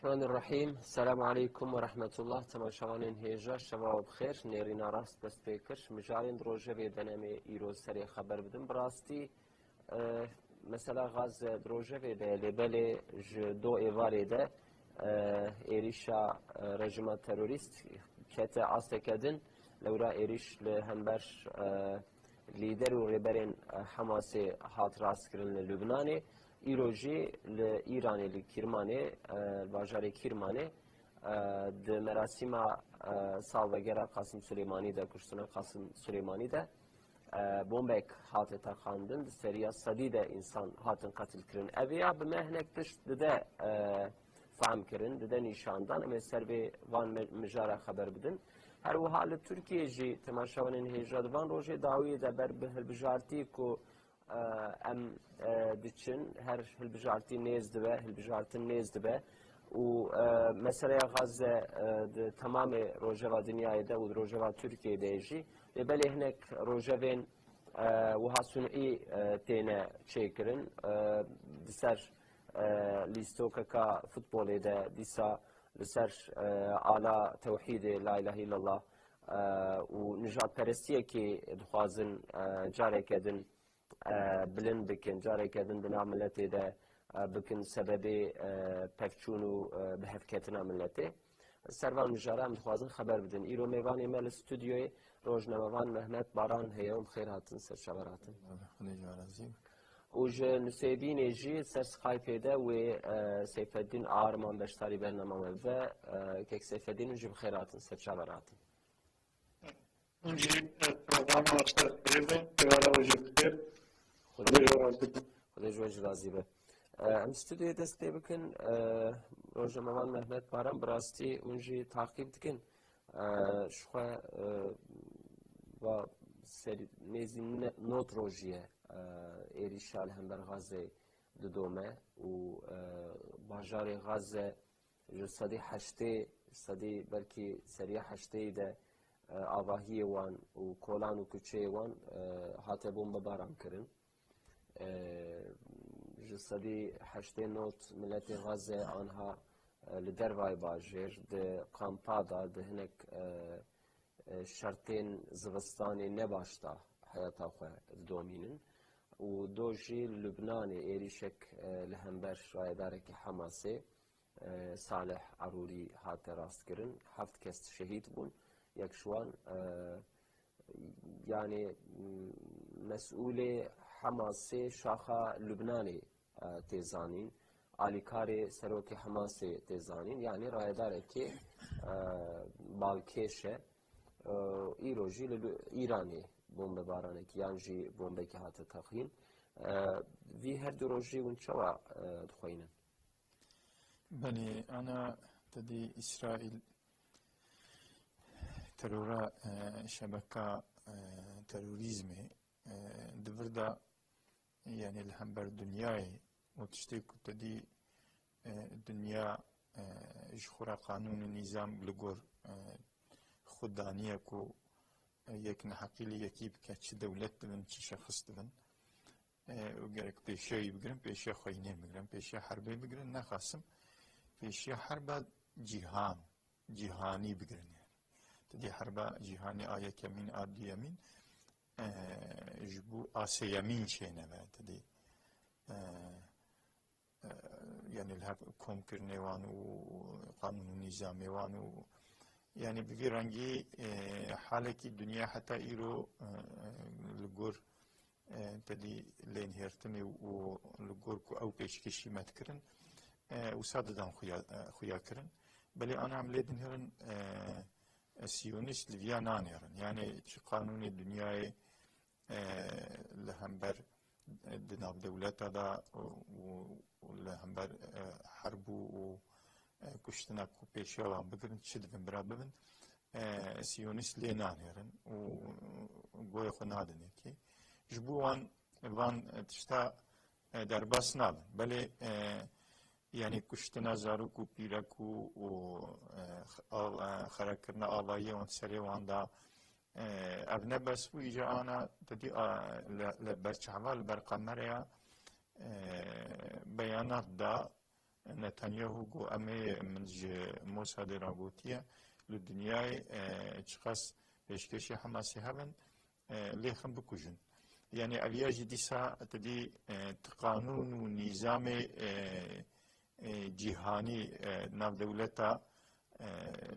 الرحمن الرحیم. السلام علیکم و رحمت الله. تماشاوانین هیجا شباب بخیر. نیرینا راست دست پیکر مجارین دروژه و دنمی ایروز سری خبر بدم براستی مثلا غاز دروژه و لبل دو ایواری ده ایریشا رژیم تروریست کت آستکدن لورا ایریش لهمبر لیدر و ریبرین حماس هات راست کردن لبنانی ایروژی لإيراني لكيرماني باجاري كيرماني د مراسم سالوگرا قاسم سليماني ده كشتنا قاسم سليماني ده بومبك هات تخاندن سريا صديده انسان هاتن قتل كرن ابيا بمهنك تشت ده فهم كرن ده نشاندان ام سربي وان مجارا خبر بدن هر وحال تركيا جي تماشاون هجرت وان روجي داوي ده بر بهالبجارتي كو ام دچن هر هالبجارتي نيز دبه هالبجارتن نيز دبه و مثلا غزه تمام روجوا دنیای ده و روجوا ترکیه دیجی بله هناك روجوين وها صنعي تينا تشيكرن بسر ليستوكا كا فوتبول ده ديسا بسر على توحيد لا اله الا الله ونجات پرستيه كي دخوازن جاري كدن بلند بکن جاری کردن بنا ملتی ده بکن سببی پفچون و بهفکتنا ملتی سروان مجاره هم خوازن خبر بدن ایرو میوانی مال استودیوی روزنامه‌وان مهمت باران هیام خیر هاتن سر شبراتن وج نسيبين يجي سر سكايب ده و سيف الدين آرمان بشتري برنامه و كيك سيف الدين نجيب خيراتن سر شبراتن نجي برنامه اشتري ولا وجود خير خودش وجه راضی به. ام استودیو دسته بکن روزنامه‌وان مهمت باران براستی اونجی تعقیب دکن شخوا و سری نیزی نوت روزیه ایریشال هم بر غزه دومه و باجار غزه جو صدی بلکی سری هشته ده آواهی وان و کولان و کوچه وان هاته بوم باران کرن جسدی هشته نوت ملت غزه آنها لدروای باجر ده کامپادا ده هنک شرطین زوستانی نباشتا حیاتا خواه دومینن و دوجی لبنان ایریشک لهمبر رایداره که حماسه صالح عروری هات راست کرن 7 کس شهید بون یکشوان يعني مسؤول حماسي شاخة لبناني تيزانين آليكاري سروكي حماسي تيزانين يعني رايداره كي بالكيشة إيروجي إيراني بومب بارانك يعني جي بومبك هات تخين في هر دروجي ونشوا دخوينا بني أنا تدي إسرائيل ترورا شبكة تروريزمي دفردا يعني الهمبر دنياي وتشتيك تدي الدنيا جخورا قانون النظام لغور خدانية كو يكن حقيلي يكيب كاتش دولت بن تش شخص بن وقالك بيشي بقرن بيشي خوينين بقرن بيشي حربي بقرن نخاسم بيشي حربا جهاني بقرن تدي حربا جهاني آية كمين آدي يمين جبو آسي يمين شينا بعد تدي يعني الهاب كوم كرني وانو قانون النظامي وانو يعني بقرانجي حالك الدنيا حتى إيرو لغور تدي لين هيرتمي ولغور كو أو بيشكشي ما تكرن وصاددان خويا كرن بلي أنا عمليت هرن السيونيست لفيا نانيرن يعني قانون الدنيا لهمبر دناب دولتا دا ولهمبر حرب وكشتنا كو بيشا وان بقرن تشد بن برا ببن سيونيست لي نانيرن وقوي خنادن يكي جبو وان تشتا درباس نابن بلي يعني كشتنا زاروكو بيراكو و خركرنا آلائي وان سري وان دا ابنه بس و ایجا آنا تدي لبرچهوال برقمريا بيانات دا نتانياهو جو أمي من موساد رابوتية للدنيا تشخص بيشكشي حماسي هبن ليخن بكوجن يعني ألياج ديسا تدي قانون ونظام جهاني ناف دولتا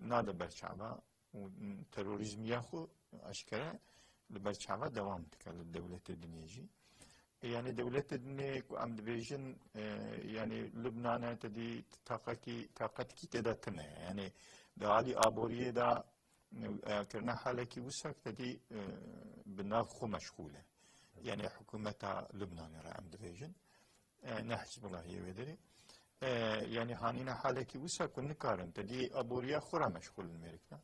نادا برشعبا وتروريزم ياخو أشكرا لبرشعبا دوام تكال الدولة الدنيا يعني دولة الدنيا أم دبيجن يعني لبنان تدي طاقتكي تداتنا يعني دعالي آبوريه دا كرنا حالكي وسك تدي بنافخو مشغولة يعني حكومة لبنان را أم دبيجن نحسب الله يودري يعني هانينا حالكي وسك ونكارن تدي آبوريه خورا مشغول الميركنا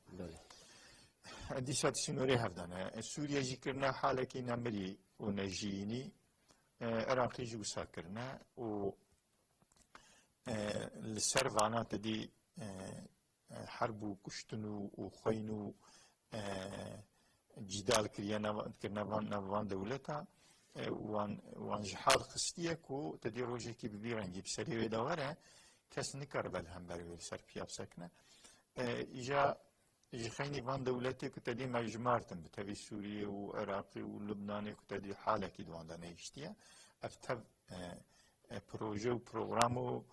دي سات سنوري هفدانا سوريا جيكرنا حالكي نمري ونجيني عراقي جو ساكرنا و السرفانات دي حرب وكشتنو وخينو جدال كرنا نافان دولتا وان جحال خستيك و تدي روجي كي ببيرنجي بسري ويدوارا كاس نكر بالهم بروي سر بياب ساكنه اجا خيني فان دولتي كتدي مجمارتن بتبي سوريا وعراقي ولبناني كتدي حالة كي دوان دانا يشتيا افتب بروجي وبروغرامو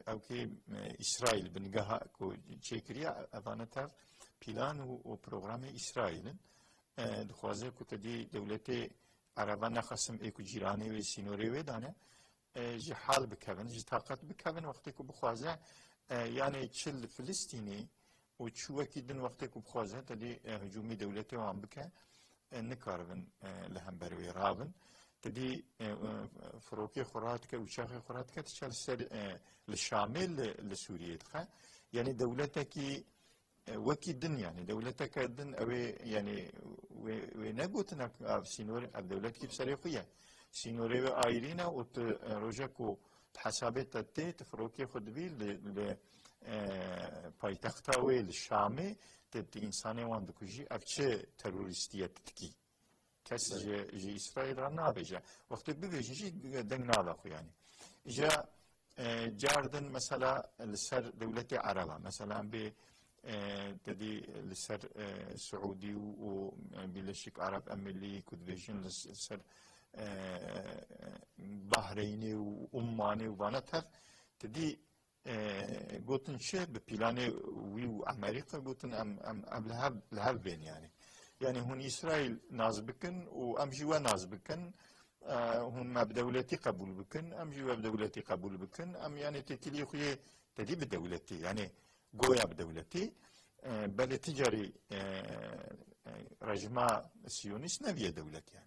او كي اسرائيل بنقاها كو تشيكريا افانتر بلان وبروغرام اسرائيل دخوازي كتدي دولتي عربانا خصم ايكو جيراني وسينوري ويدانا جي حال بكفن جي طاقت بكفن وقتي كو بخوازي يعني تشل فلسطيني وتشوى كيدن وقتك بخوازه تدي هجومي دولتي وعم بك نكاربن لهم بروي رابن تدي فروكي خوراتك وشاخي خوراتك تشال سر للشامل لسوريا تخا يعني دولتك وكيدن يعني دولتك دن او يعني ونقوتنا سينور دولتك بسريقيه سينوري ايرينا وت روجاكو حسابات التيت فروكي خدبي ل پایتخت ویل شامی تبدی انسانی وان دکوچی افچه تروریستیت تکی کس جی اسرائیل را نابجه وقتی ببیجی جی دنگ نالاخو يعني جا جاردن مثلا لسر دولة عربة مثلا ب تدي لسر سعودي وبلشك عرب أملي كدفيجن لسر بحريني وأماني وبانتها تدي قوتن شيء ببلاني ويو أمريكا قوتن أم لهب بين يعني هون إسرائيل ناز بكن وأم جوا ناز بكن هم بدولتي قبول بكن أم جوا بدولتي قبول بكن أم يعني تتلي خوي تدي بدولتي يعني قويا بدولتي بل تجاري رجمة سيونيس نبي دولتي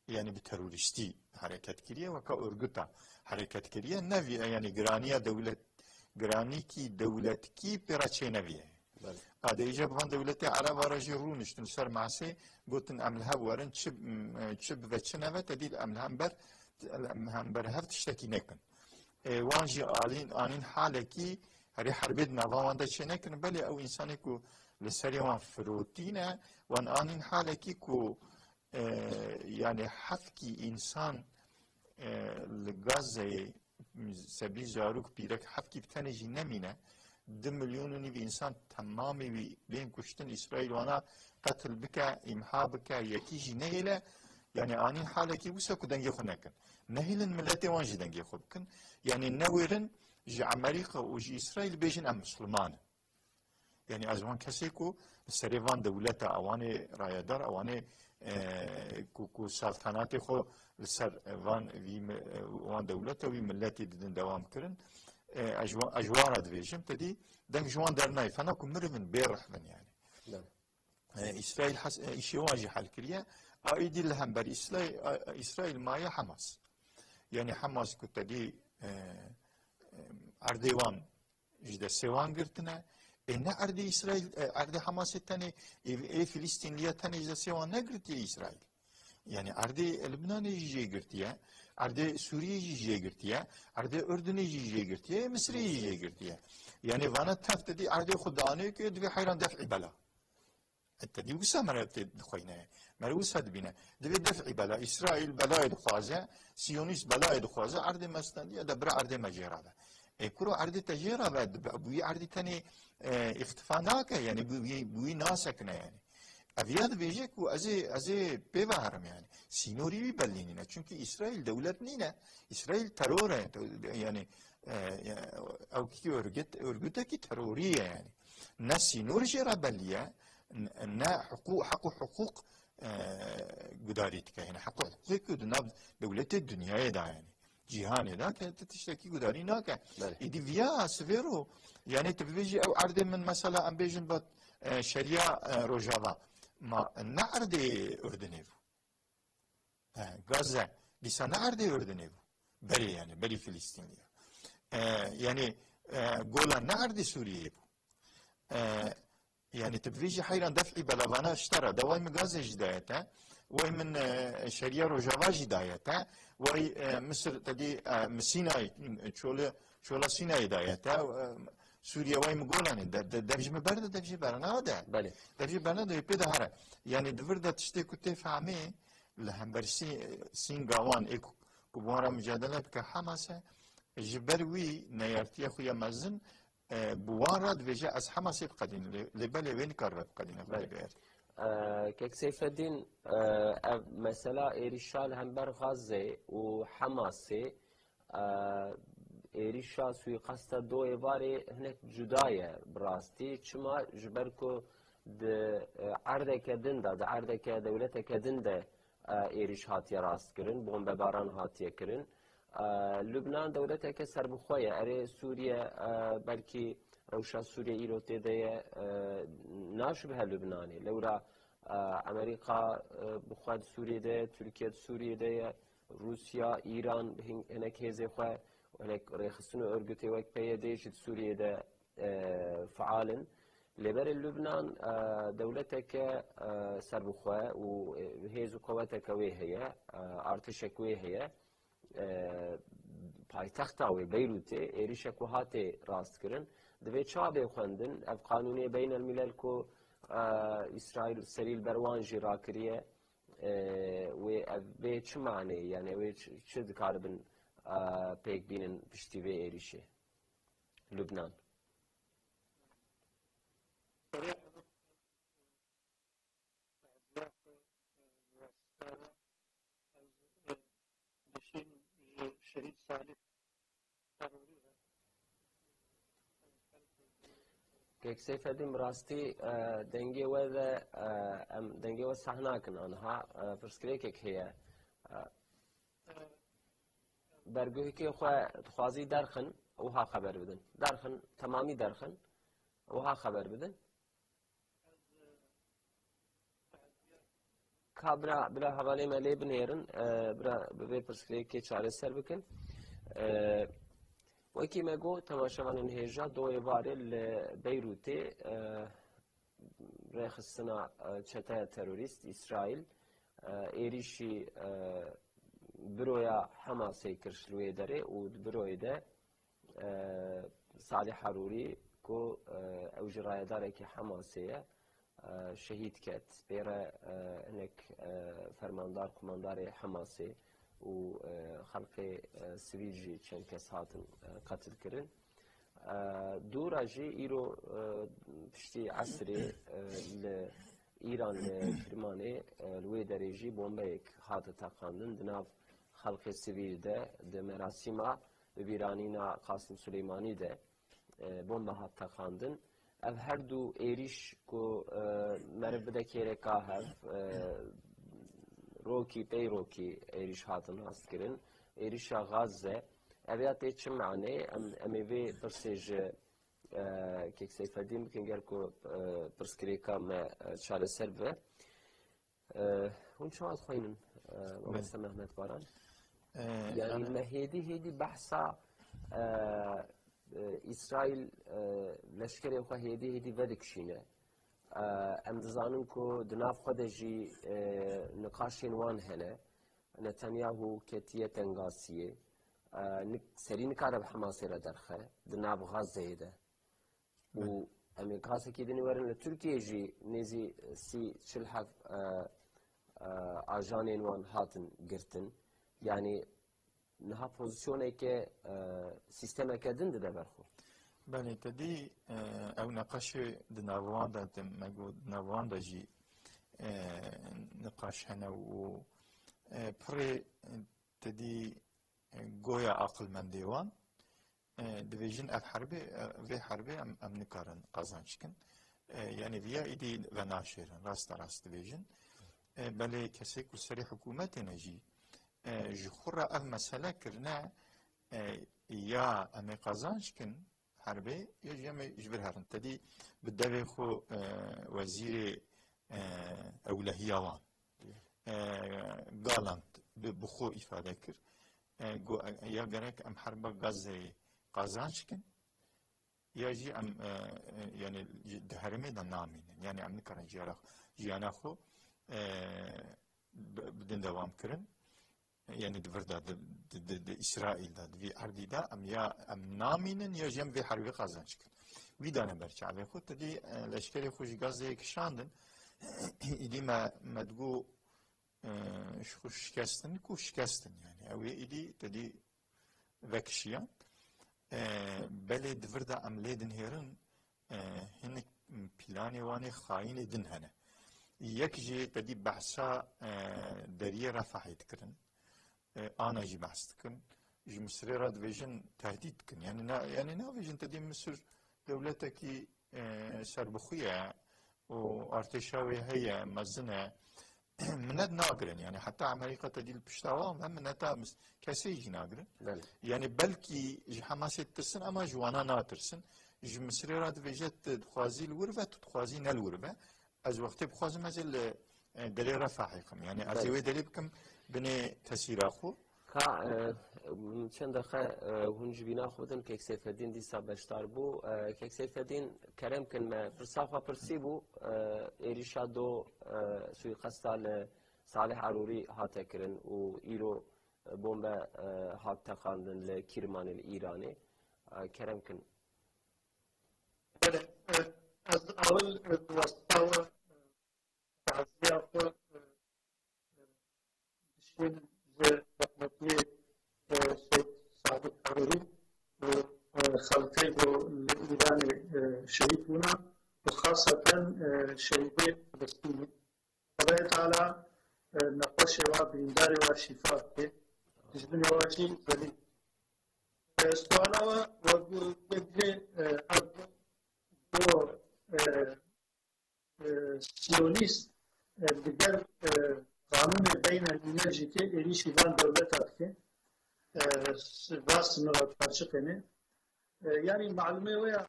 يعني بترورستي حركات كريه وكأرجوتا حركات كريه نبي يعني جرانيا دولة جراني كي دولة كي براتشي نبيه هذا إجا بفان دولة عرب ورجي رونش تنسر معسي قلتن أملها ورن تشب ذاتشنا تديل أملها هف تشتكي نكن وانجي آلين حالكي هري حربيدنا وان داتشي نكن بلي أو إنساني كو لسري وان فروتينا وان آلين حالكي كو يعني حفكي إنسان لغازي سبي جاروك بيرك حفكي بتنجي نمينة 2 مليون نيف إنسان تمامي بين كشتن إسرائيل وانا قتل بك إمحا بك يكيجي نهيلة يعني آنين حالكي وساكو دنجي خناكن نهيلن ملاتي وانجي دنجي خبكن يعني نويرن جي أمريكا وجي إسرائيل بيجن أم مسلمان يعني أزوان كسيكو سريفان دولتا أواني رايدار أواني كو سلطناتي خو لسر وان دولتا وي ملاتي ددن دوام كرن اجوار ادفيجم تدي دنگ جوان درناي فانا كو مرمن بيرح من يعني اسرائيل اشي واجي حال كريا ايدي لهم بر اسرائيل مايا حماس يعني حماس كو تدي اردوان جدا سوان قرتنا إن أرض إسرائيل أرض حماس الثاني فلسطينية الثاني إذا سوى نقرتي إسرائيل يعني أرض لبنان يجي قرتيها أرض سوريا يجي قرتيها أرض أردن يجي قرتيها مصر يجي قرتيها يعني وانا تفتدي أرض خداني كده في حيران دفع بلا التدي وسا مرات دخوينا مروس هاد بينا دبي دفع بلا اسرائيل بلا دخوازه سيونيست بلا دخوازه عرض مستنديه دبر عرض مجرابه كرو عرض تجربه بوي عرض تاني اختفاناك يعني بوي ناسكنا يعني افياد بيجيك وازي بيبهرم يعني سينوري بلينينا çünkü İsrail devlet nine İsrail terör yani او كي örgüteki terörü yani ne sinur jera belliye ne حقوق قداريت يعني حقوق دناب دولة الدنيا دا يعني جهان دا كانت تشتكي قداري ناكا إدي فيا سفيرو يعني تبيجي أو عرض من مثلا أم بيجن بات شريعة روجافا ما نعرض أردنيفو غزة لسا نعرض أردنيفو بري يعني بري فلسطينية يعني قولا نعرض سوريا يعني تبفيجي حيرا دفعي بلغانا اشترى دواي من غازة جدايته وي من شريعة روجافا جدايته وي مصر تدي مسيناي شولا سيناي دايته سوريا وي مقولاني دفجي مبرد دفجي برنا هذا بله دفجي برنا ده يبدا هره يعني دفردا تشتي كنت فهمي لهم برسي سين غوان اكو كبوارا مجادله بك حماسه جبروي نيارتي اخويا مازن بوارد وجه از حماس بقدين لبل وين كرب قدين بل كيك سيف الدين مثلا إيريشال هم بر غزة وحماسة إيريشا سوي قصة دو إبارة هناك جداية براستي شما جبركو د عرضة كدندا د عرضة كدولة كدندا إيريش هاتي راست كرن بوم بباران هاتي كرن لبنان دولته که سر بخواه اره سوریه بلکه روشا سوریه ایرو تیده ناشبه لبنانی لورا امریکا بخواد سوریه ده ترکیه سوریه ده روسیا ایران هنک هزه خواه هنک ریخستون ارگوتی وک پیده شد سوریه ده فعالن لبر لبنان دولته که سر بخواه و هزو قوته که ویهیه ارتشک ویهیه پایتختا و بیروته ایریش کوهاته راست کرن دوی چابه خوندن اف قانونی بین الملل کو اسرائیل سریل بروان جرا کریه و اف به چه معنی یعنی و چه دکاربن پیک بینن پشتی و ایریشه لبنان شهيد صالح كيك سيف الدين راستي دنجي وذا دنجي وسحناكن أنها فرسكريكك هي برجوه كي خوازي درخن وها خبر بدن درخن تمامي درخن وها خبر بدن كابرا بلا حوالي مالي بنيرن برا ببي فرسكريكي چاره سر بكن وكي ما جو تماشاوان انهيجا دو يباري لبيروتي ريخ السنة چتا تروريست إسرائيل إيريشي برويا حماسي كرشلوية داري و برويا دا صالح حروري كو او جرايا داري كي حماسية شهيد كات بيرا هناك فرماندار قماندار حماسي و خلق سويجي چند کس هاتن قتل کرن دورا جي ايرو پشتي عصري لإيران لكرماني لوي دريجي بومبيك هات تاقاندن دناف خلق سويج ده ده مراسيما ببيرانينا قاسم سليماني ده بومبا هات تاقاندن اف هر دو ایریش کو مرد بده کیره که هف روکی پی روکی ایریش هاتن هست کرن ایریش غازه اویات چه معنی امیوی پرسیج که سیف الدین بکن گر کو پرسکریکا ما چاره سر به هون شاید خوینن ومسا محمد باران يعني ما هيدي بحثة إسرائيل لشكري وخا هيدي ودكشينه ام دزانم کو دناف خودجی نقاشین وان هنه نتانیاهو کتیه تنگاسیه سری نکاره به حماسه را درخه دناف غزه ده و أمي قاسة كيدني ورن لتركيا جي نزي سي شلحف آجانين وان هاتن قرتن يعني نها بوزيشونه که سیستم که دند ده برخو. بله تدی او نقاش دناوان دا مگو دناوان دا جی نقاش هنا و پر تدی گویا عقل من دیوان دویژن الحربه و حربه ام نکارن قازانش کن يعني via إيدي وناشرن راست دویژن بله کسی که سری حکومت نجی جخورا اف مسئله کرنا یا امی قازانش کن حربه یا جمع جبر هرن تدی بدوی خو وزیر اولهیوان قالنت بخو ifade kir ya gerek em harba gazze qazanç kin ya jî em yani deherime de namînin yani em nikarin jiyana xwe bidin devam kirin yani divirda di İsrail'da di erdîda em namînin ya jem vê hervê qazanç kin wî dane berçavê xwe tedî leşkerê xwe ji Gazze'ye kişandin îdî me digû şikestin ku şikestin yani ew ê îdî tedî vekişiyan belê divirda em lê din hêrin hinek planê wanê xayînê din hene yek jî tedî behsa deriyê Refahê dikirin ana jî behs dikin ji Misrê re dibêjin tehdît dikin yani nabêjin tedî Misir dewletekî serbixwe ye û artêşa wê heye mezin e منت ناقرن يعني حتى عمريكا تديل بشتاوام هم منتا كسي جي ناقرن يعني بلكي جي حماسة ترسن اما جوانا ناترسن جي مصري راد فيجت تخوازي الورفة تخوازي نالورفة از وقت بخوازي مازل دليل رفاحيكم يعني ازيوي دليل بكم بني تسيراخو چند دقیقه هنج بینا خودن که سیفدین دیسا بشتار بو که سیفدین کرم کن ما فرصافا پرسی بو ایریشا دو سوی قصال صالح عروری هات کرن و ایرو بومبا هات تقاندن لکرمان الایرانی کرم کن از اول وستاوه تعزیه خود دشمن رحمتي سيد سعد الحروري وخلقي الإيران شهيدنا وخاصة شهيدي فلسطين الله تعالى نقاش وبندار وشفاء جبن واجي ذلك سؤال وبدي أبو سيونيست دیگر قانون بین المللی که ایریشی وان دولت که راست مراد پرچه کنه یعنی معلومه ویا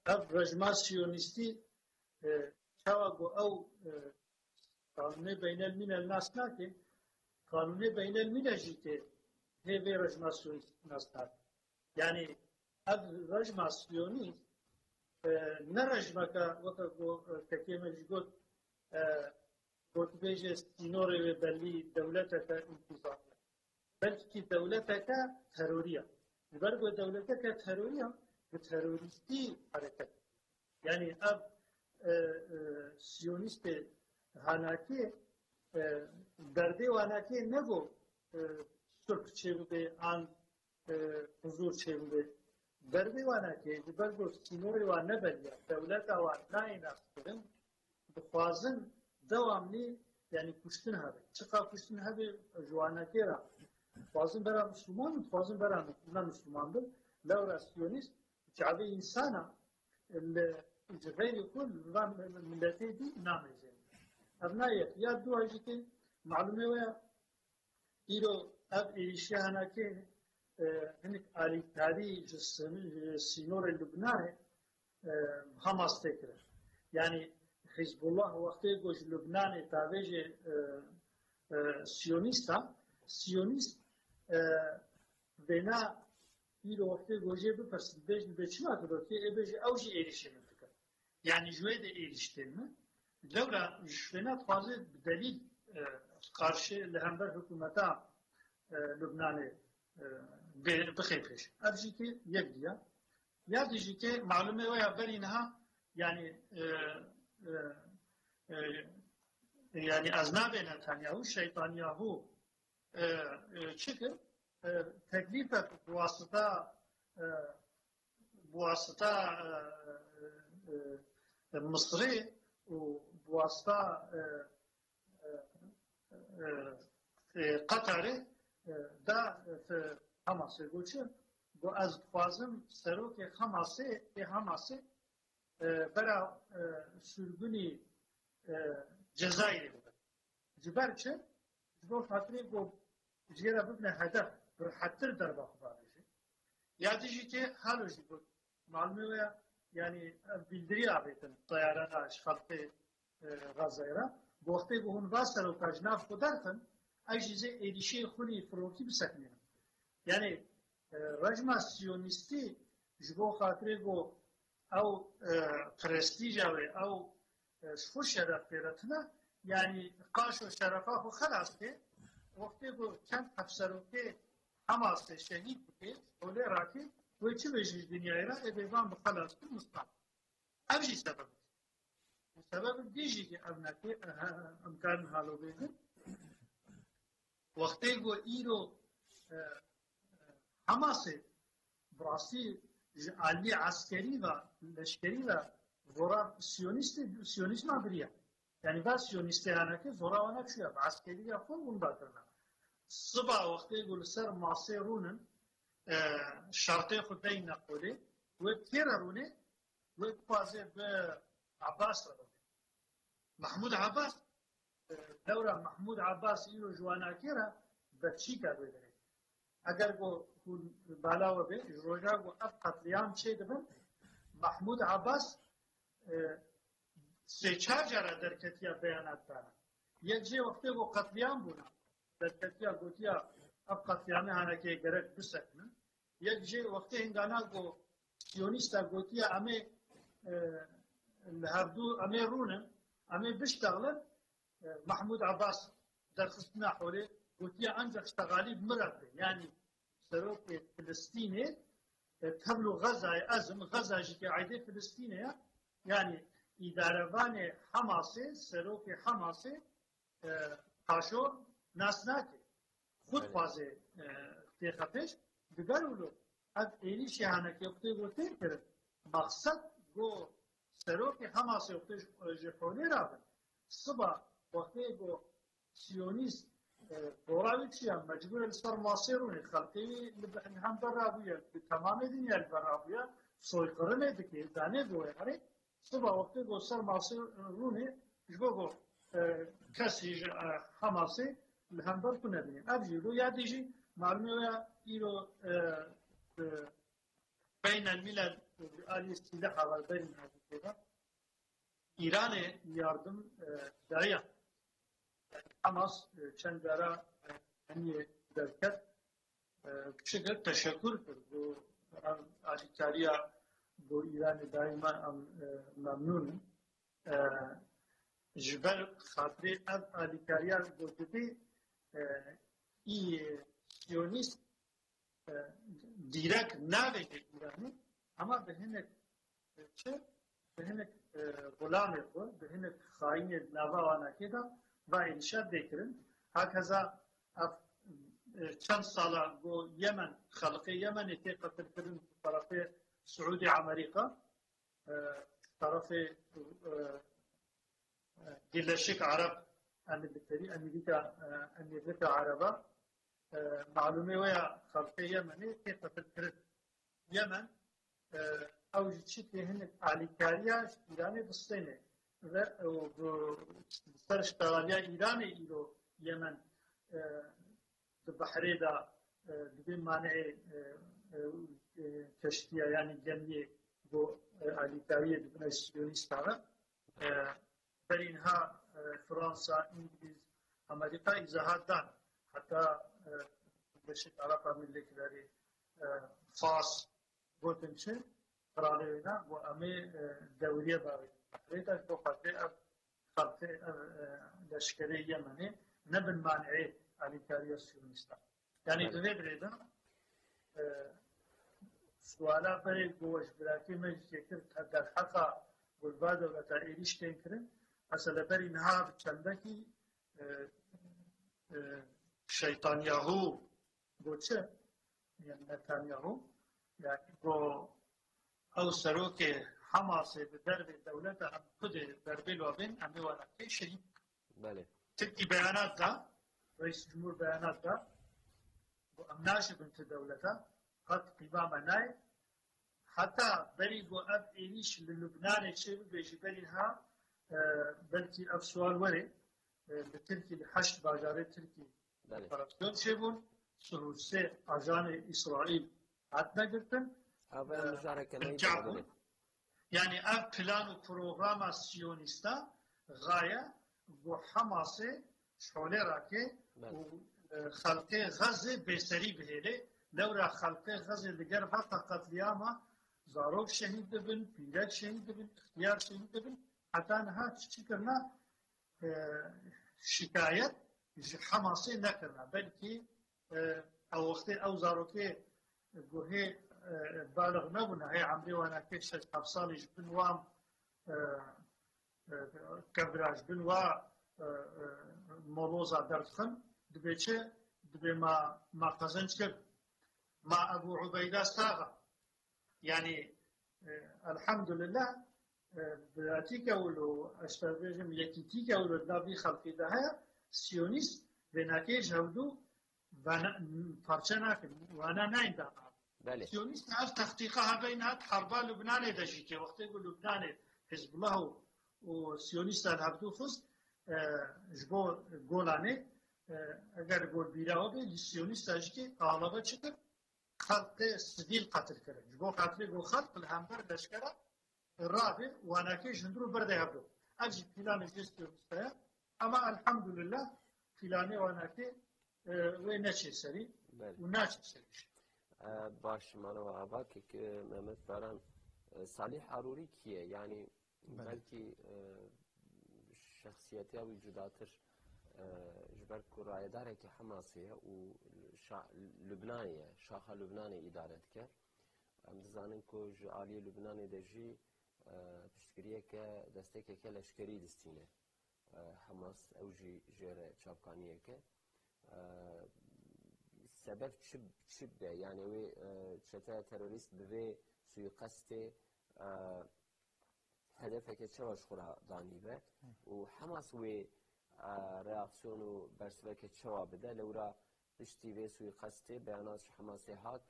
اف رجما سیونیستی چاوگو او قانون بین الملل ناس ناکه قانون بین المللی که هیوی رجما سیونیست ناس ناکه یعنی اف رجما سیونیست نه رجما که وقت که مجگوت وتبيجي سينوري باللي دولتك انتظامية بلكي دولتك ترورية برضو دولتك ترورية بتروريستي حركة يعني اب سيونيست هاناكي دردي واناكي نگو سرق چه آن حضور چه دردي واناكي برضو سينوري وانا بليا دولتا وانا يناسبن بخوازن devamlı yani kuştun habe. Çıka kuştun habe juana kera. Fazın bera Müslüman, fazın bera Müslümandır. Laura Siyonist, çabe insana الجغير يقول نظام ملتي دي نعم زين. أبنائي يا دو هجتي معلومة ويا إيرو أب إيشيا هناك هناك علي تاري السينور اللبناني حماس تكره. يعني حزب الله وقتی گوش لبنان تابع سیونیست بنا ایرو وقتی گوشه بپرسید بیشتر بچما کرد که بیشتر اوجی ایریشی میکنه یعنی جوید ایریشتن لورا جوینات فازه دلیل karşı لهمبر حکومتا لبنان بخیفش ابجی که یک دیا یا دیجی که معلومه ویا برینها یعنی يعني أذناب نتنياهو شيطانياهو شكل تكليفة بواسطة مصري وبواسطة قطري دا في حماس يقول شو بو از خوازم سروك حماسي برا سرگوني جزائري جبر چه جبر خاطري بو جيرا ببنى هدف حتى دربا خبارجي ياديجي كي حالو جي بو معلومه يعني بلدري عبيتن طيران اشخاصي غزيره بوقتي بو هون واسلو كاجناف قدرتن اجيزه اديشي خوني فروكي بسكنين يعني رجما سيونيستي جبو خاطري بو او برستيج او شو شرف كيرتنا يعني قاشو شرفه خلاص كي وقتی کو چند افسرو که حماس شهید بوده اوله راکی و چه بهش دنیای را ادوان بخلاص کن مستقیم همچی سبب دیجی که ابنکی امکان حالو بیده وقتی کو ایرو حماس براسی علی عسکری و لشکری و ورا سیونیسم بریه يعني بس سيونيستي أنا كي زورا وانا شو يبغى عسكري يفهم من بعدنا الصبح وقت يقول سر معصيرون شرطي خدين نقولي وكيرروني وقازي بعباس محمود عباس دورة محمود عباس إيرو جوانا كيرا بتشي كارو دري أجر جو بالاو به روجا جو أب قتليام شيء دبن محمود عباس سه چهار جاره در کتیا بیانات دارن یک جه وقتی با قتلیان بونا در کتیا گوتیا اب قتلیانه هنه که گرک بسکنن یک جه وقتی هنگانا گو سیونیستا گوتیا امه هردو امه رونن امه بشتغلن محمود عباس در خصنا حوله گوتیا انجا اشتغالی بمرد يعني سروك فلسطيني تبلو غزة أزم غزة جي عيدة فلسطينية يعني إدارهان حماسه سروک حماسه قاشو ناسناکه خود خوازه تیخفش بگرولو اد ایلی شهانه که اقتی گوته کرد مقصد گو سروک حماسه اقتی جفونی رابن صبح وقتی گو سیونیست دوراوی چیه مجبور السر ماسیرونی خلقی هم در رابویه تمام دنیا در رابویه سویقرنه دکی دانه گوه هره صبح وقتی گو سر معصر رونه جبو گو کسی حماسه لهمبر کنه بینیم ابجی رو یادیجی معلومه ایرو بین الملل آلی سلاح و بین هذا ایران yardım دایا حماس چند داره hani درکت بشکل تشکر کرد و آلیکاریا بو ایران دائما ممنون جبر خاطر از آلیکاریا گوتدی ای سیونیست دیرک نوید ایرانی اما به هنک چه؟ به هنک غلام خود به هنک خاین نواوانا کدا و انشاد دکرن هکذا چند ساله گو یمن خلق یمن تی قتل کردن طرف سعودي عمريقة طرف دلشك عرب أمريكا عربة معلومة ويا خلقية يمني كيف تذكر يمن أو جتشت هن عليكاريا إيراني بسطينة وبصر اشتغاليا إيراني إلو يمن بحري دا بدون مانع کشتیه یعنی جمعی با آلیکاریه دبن سیونیست هره در اینها فرانسا، انگلیز، امریکا ایزاحات دان حتی بشک علاقه ملی که داری فاس گوتن چه قراره اینا و امی دوریه باری حقیقتا دو خلقه لشکری یمنی نبن مانعی آلیکاریه سیونیستا یعنی دوی بریدن سوالا برای گوش براتی مجلسی کرد در حقا گلبا دولتا ایریش تین کرن اصلا بری نها چندکی شیطانیاهو گو چه؟ یعنی نتانیاهو یعنی گو او سروک حماس به درب دولت هم خود درب الوابین امی ورقی شهید بله ترکی بیانات دا رئیس جمهور بیانات دا و امناش بنت دولتا قد قیمام نای حتی بری گو اب ایریش للبنان چه بیشی بری ها بلکی اف سوال وره بترکی لحشت باجاره ترکی بله فراسیون چه بون سروسه آجان اسرائیل حد نگرتن اول مشارکه نهید جعبون بله يعني اب بلان وبروغرام سيونيستا غايه وحماس شغله راكي وخلق غزه بسري بهله لورا خلق غزه دگر فقط قتلياما زاروك شهيد بن بيرك شهيد بن اختيار شهيد بن حتى انها تشكرنا شكاية حماسي نكرنا بلكي او وقت او زاروكي گوهی بالغ نبونه هی عمری وانا کش افصالش بنوام کبراج بنوا مولوزا دردخن دبی چه دبی ما قزنج کرد ما ابو عبیده ساغا يعني الحمد لله براتيك ولو اشتغلهم يكيتيك ولو دابي خلقي ده سيونيست بناكيج هودو وانا فرشنا وانا نايندا بله سيونيست ناس تحقيقها بينات حرب لبنان دجيتي وقت يقول لبنان حزب الله وسيونيست الهبدو فز جبو جولاني اگر گول بیراو به سیونیست اجکی غالبا چکر خلق سبیل قتل کرد جبو قتل گو خلق الهمبر لشکره رابع وانا جندرو برده هبدو اجي فلان جستيوستا اما الحمد لله فلاني وانا كي وينشي سري وناشي سري باش منو آبا که محمد باران صالح عروری کیه یعنی بلکی شخصیتی او جداتر جبر کرایداره که حماسیه و لبنانیه شاخه لبنانی ادارت که ام دزانن که جعالی لبنانی دجی پشتگیریه که دسته که لشکری دستینه حماس او جیر چابکانیه که سبب چی بده یعنی وی چته تروریست به سوی قصد هدفه که چه واش خورا دانی به و حماس وی ریاکسیون و برسوه که چه بده لورا پشتی به سوی قصد بیانات حماسی هات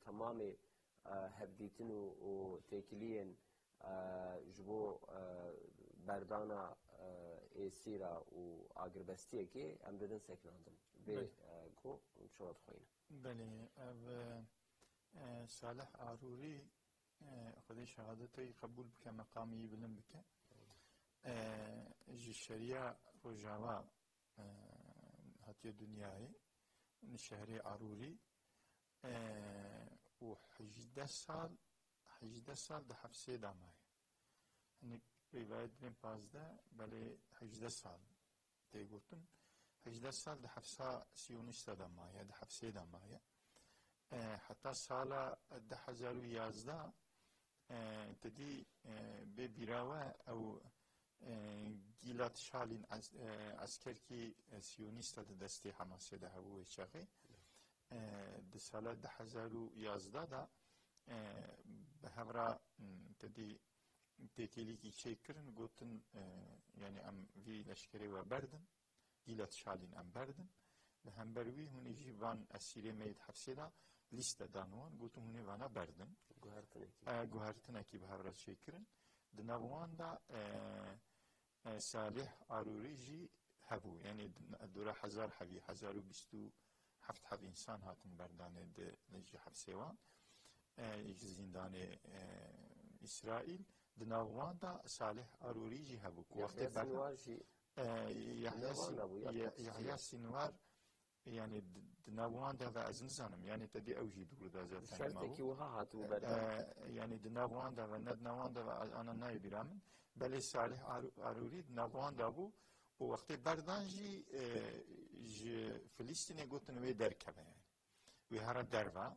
تمام هفدیتن و تکیلین جبو بردانا ایسیرا و آگربستیه که ام بدن سکناندن به گو شواد خوینه بله صالح عروری خودی شهادتی قبول بکه مقامی بلند بکه جی شریعه رجاوا هاتی دنیای شهری عروری و 18 سال ده حبسه دامای هنی روایت بین 15 بله 18 سال تیگوتن 18 سال ده حبسه سیونیست دامایه ده حبسه دامایه حتی سال 2011 تدی به بیراوه او گیلات شالین عسکر کی سیونیست ده دستی حماسه ده هوه شاقی ده سال 2011 ده به همراه تدی تکیلی کی چیک کرن گوتن یعنی ام وی لشکری و بردن گیلات شالین ام بردن به هم بروی هونی جیوان اسیری مید حبسی دا لیست دانوان گوتن هونی وانا بردن گوهرتنه کی به همراه چیک کرن دنوان دا صالح عروری جی هبو یعنی دوره 1000 حبی 1027 حب انسان هاتن بردانه ده نجی حبسی وان زندان اسرائیل دنوان دا صالح عروری جی هبو وقت یحیی سینوار یعنی دنوان دا و از نزانم یعنی تدی اوجی دور دا زیاد شرطی که وها هاتو بردان یعنی دنوان دا و ندنوان دا و آنا نای بیرامن بله صالح عروری دنوان دا بو و وقت بردان جی فلسطینی گوتن وی درکبه یعنی وی هر دروا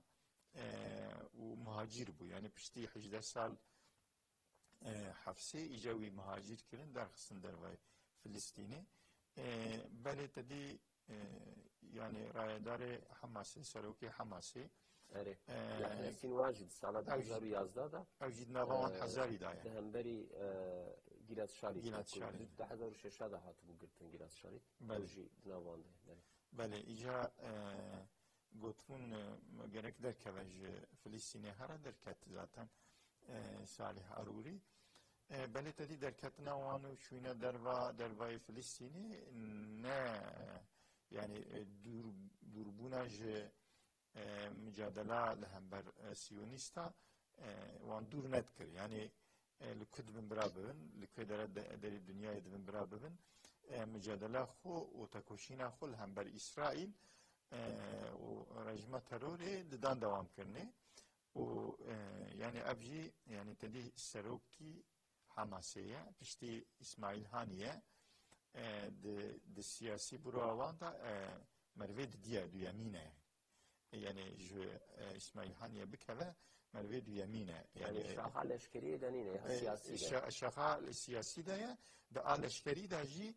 و مهاجر بو يعني پشتی 18 سال حفصه ایجاوی مهاجر کردن در خستن در وای فلسطینی بله تدی يعني رايدار حماسي سروكي حماسي اره يعني هسين واجد سالة 2011 دا اوجد نظام حزاري دا يعني دهنبري جيلات شاري جيلات شاري ده 2006 دا هاتبو قلتن جيلات شاري اوجي نظام ده بله ایجا گوتفون گرک در کواج فلسطینی هر در کت ذاتن صالح عروری بله تدی در کت نوانو شوینا در فلسطینی نه يعني دوربوناج مجادلة لهم بر سيونيستا وان دور نذكر يعني لكد من برابن لكد در الدنيا من برابن مجادلة خو وتكوشينا خو لهم بر إسرائيل ورجمة تروري لدان دوام كرني و يعني أبجي يعني تدي سروكي حماسية بشتي إسماعيل هانية د سیاسی براوان دا مروید دیا دو یمینه يعني جو اسماعيل هانية بكذا مروي دو يمينه يعني شاخة الاشكري دنينه سياسي الشاخة السياسي ده ده الاشكري ده جي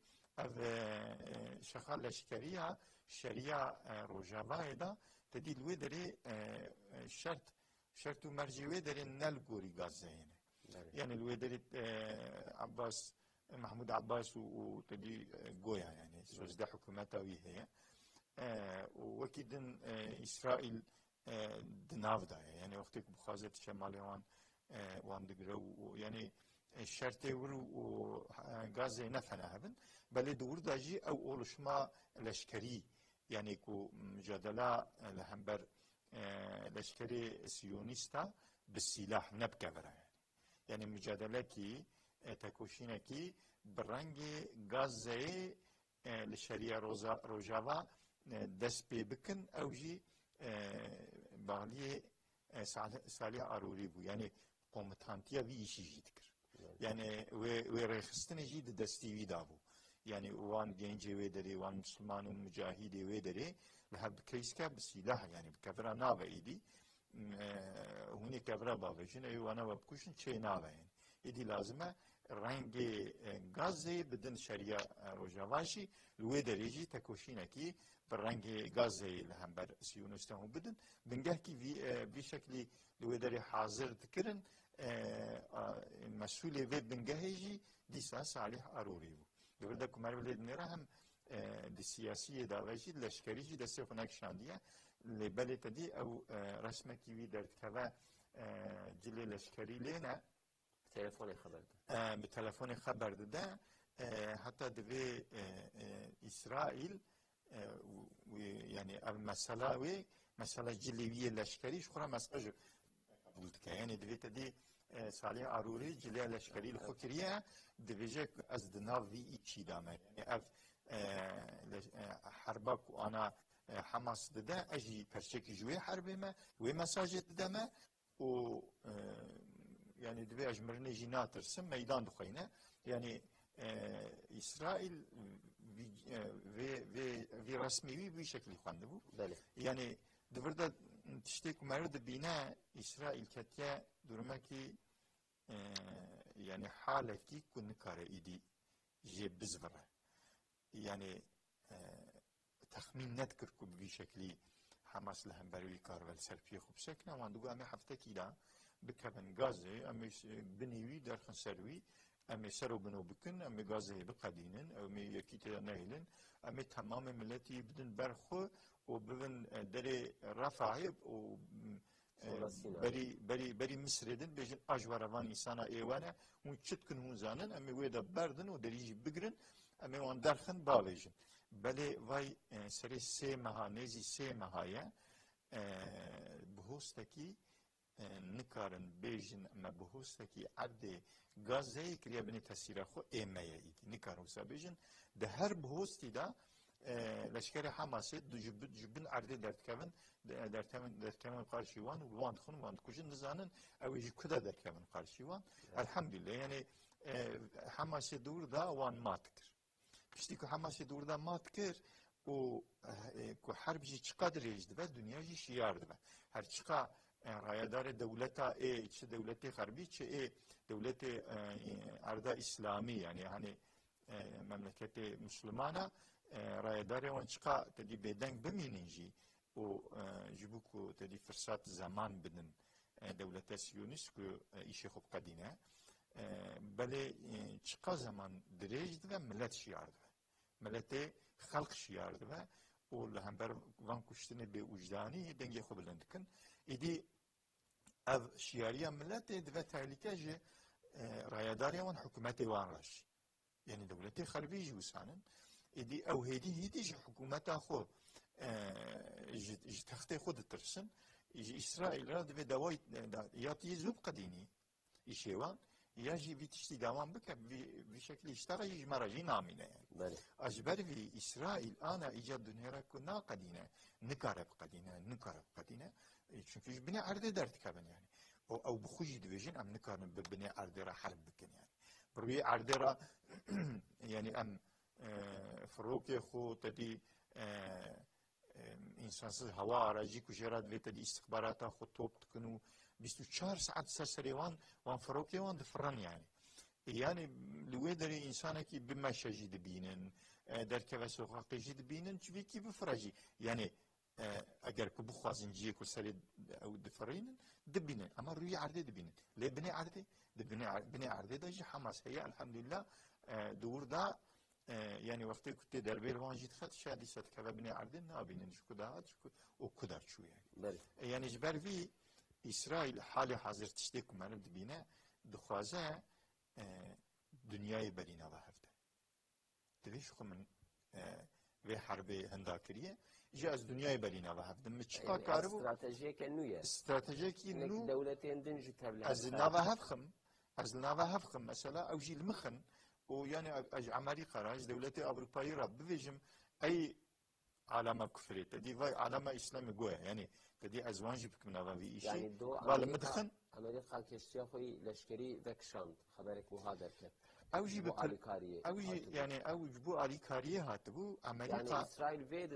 شاخة الاشكرية شريعة روجافا ده تدي الودري شرط مرجوي دري نلقوري غازين يعني الودري عباس محمود عباس وتدي جويا يعني سوزده حكومته وهي وكيدن إسرائيل دنافدا يعني وقتك بخازة شمالي وان دقرو يعني الشرطي ورو وغازي نفنا هبن بل دور داجي أو أولشما لشكري يعني كو مجادلة لهمبر لشكري سيونيستا بالسلاح نبكة برا يعني مجادلة كي تكوشينا كي برنجي غازي لشريعة روجافا دست پی بکن او جی باغلی سالی عروری بو یعنی قومتانتیا وی ایشی جید کر یعنی وی ریخستن جید دستی وی دابو یعنی وان گنجی وی داری وان مسلمان و مجاهدی وی داری لحب کریسکا بسیلاح یعنی بکفرا ناوه ایدی هونی کفرا باوشن ایوانا و بکوشن چه ناوه یعنی ایدی لازمه رنگ غازي بدن شريعة روجافاشي لوي دريجي تكوشينكي بالرنگ غازي لهمبر سيونستهم بدن بنجهكي في بشكل لوي دري حاضر ذكرن مسؤولي في بنجهيجي دي ساس عليه اروري يبدا كمار ولد نراهم دي سياسيه داوجي لشكريجي دسه هناك شانديه لبلد دي او رسمكي في درت كذا جلي لشكري لنا تلفون خبر بتلفون خبر ده حتى دوی إسرائيل يعني المسألة وي مسألة جليوية لشكري شخرا مسألة قلت يعني دوی تدي صالح عروري جلية لشكري الخكرية دوی جاك از دناوي إيشي دامه يعني حربك وأنا حماس ده أجي برشك جوي حربي ما ومساجد دمه و يعني دبي أجمرني جينات رسم ميدان دخينة يعني إسرائيل في رسمي بشكل خاندبو يعني دبردا تشتيك مرد بنا إسرائيل كتيا درمكي يعني حالة كي كن كاره إيدي جيب بزفرة يعني تخمين نذكر كب بشكل حماس لهم بري كارول سرفي خوب سكنا واندوغا أمي حفتة كيدا بكبن غازي أمي بنيوي درخن سروي أمي سرو بنو بكن أمي غازي بقدينن أمي يكيتي نايلن أمي تمام ملتي بدن برخو وبدن دري رفاعي و بري مسردن بيجن أجوارفان إنسانا إيوانا ونشتكن هون زانن أمي ويدا بردن ودريجي بقرن أمي وان درخن باويجن بلي واي سري سي مها نيزي سي مهايا بهوستكي نكارن بيجن اما بهوستكي عد غازي كريا بني تسيرا خو ايمايا ايدي نكارن سابيجن ده هر بهوستي دا لشكري حماسي جبن عرضي درتكمن قارشيوان ووان خون وان كوجن نزانن او يجي كدا درتكمن قارشيوان الحمد لله يعني حماسي دور دا وان ماتكر بشتي كو حماسي دور دا ماتكر و كو حرب جي چقدر يجد با دنيا جي شيار دا هر چقا رایدار دولتا ای چه دولت غربی چه ای دولت اردا اسلامی یعنی مملکت مسلمانه رایدار وان چقا تدی بدنگ بمیننجی و جبوكو تدي فرصات زمان بدن دولة سيونس كو إيشي خوب قدينة بله چقا زمان دريج ده ملت شيار ده ملت خلق شيار ده و لهمبر وان كشتنه به وجداني دنگي خوب لندكن إدي اف شياريا ملت ده تهلكه جه رايداريا وان حكومتي وان راش يعني دولتي خربي جوسانن إدي او هيدي جه حكومتا خو تخته خود ترسن إسرائيل راد في دوای ياتي زوب قديني إشيوان يجي في تشتي دوام بك بشكل اشترى يجي مراجي نامينة يعني أجبر في إسرائيل أنا إيجاد دنيا كنا قدينة نكارب قدينة çünkü بني عرض درت كابن يعني أو بخوجي ديفيجن أم نكارب ببني عرض را حرب بكن يعني بروي عرض را يعني أم فروكي خو تدي insansız hava aracı kujerat ve tedi istihbarata خطوب تكنو 24 saat سرسريوان وان فروكي وان دفران يعني لوي دري انسانكي بمشاجي دبينن دركه سوقاقي دبينن تشبيكي بفراجي يعني اگر كبو خوازنجي كو سري او دفرين دبينن اما روي عرض دبينن ليه بني عرض ده حماس هي الحمد لله دور ده يعني وقتی که در بیل وانجید خد شادی ست که ببینی عردن نابینن شو کداعت شو و کدار شو يعني يعني جبر في إسرائيل حال حاضر تشتك من دبينا دخوازه دنياي برينا وهفته تبيش خو من في حرب هنداكريه جاء دنياي برينا وهفته متشقا كاربو استراتيجيه كنويه استراتيجيه كنو دولتين دنج تبلها از ناوا هفخم مثلا او جي المخن ويعني أمريكا راج دولة أوروبية رب بيجم أي علامة كفرية تدي في علامة إسلامي جوه يعني تدي أزواج بكمنا في إشي يعني دو أمريكا كشتيا خوي لشكري ذكشاند خبرك مهادر كت أو جي أو جي يعني أو جبو أليكارية هاتبو أمريكا يعني إسرائيل فيد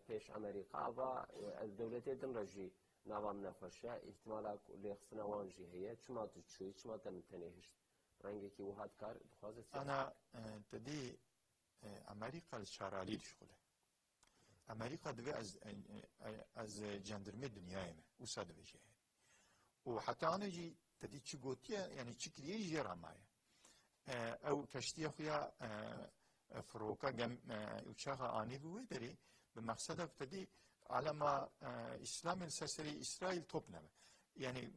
بيش أمريكا والدولتين دنرجي نظام نخوشه احتمالا ليخصنا وانجي هي شما تشوي شما تمتنهش رنگی که وحد کار دخوازت أنا تدي أمريكا الشارالي شغله أمريكا دبي از جندرمي دنياي ما وصاد بيجي وحتى أنا جي تدي تشغوتيا يعني تشكريه جرا مايا أو كشتي أخويا فروكا جم وشاخة آني بوي دري بمقصد تدي على ما إسلام السرسري إسرائيل توبنا يعني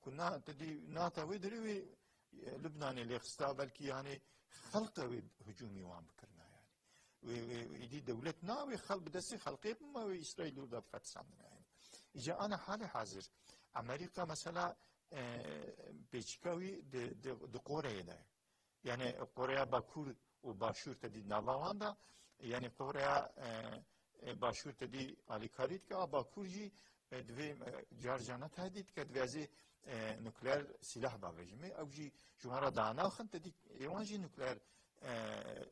كنا تدي ناتا ويدري لبنان اللي خستا بلكي يعني خلقه هجومي وان بكرنا يعني ويدي دولتنا وخلق بدسي خلقي ما إسرائيل ودا بفتس عندنا يعني إجا أنا حالي حاضر أمريكا مثلا بيشكاوي دي قوريا ده يعني قوريا باكور وباشور تدي نافوان ده يعني قوريا باشور تدي آليكاريت كا باكور جي دوی جارجانا تهدید کرد ویازی نوکلیر سلاح باوجمه او جی جوهر دانا خن تدی ایوان جی نوکلیر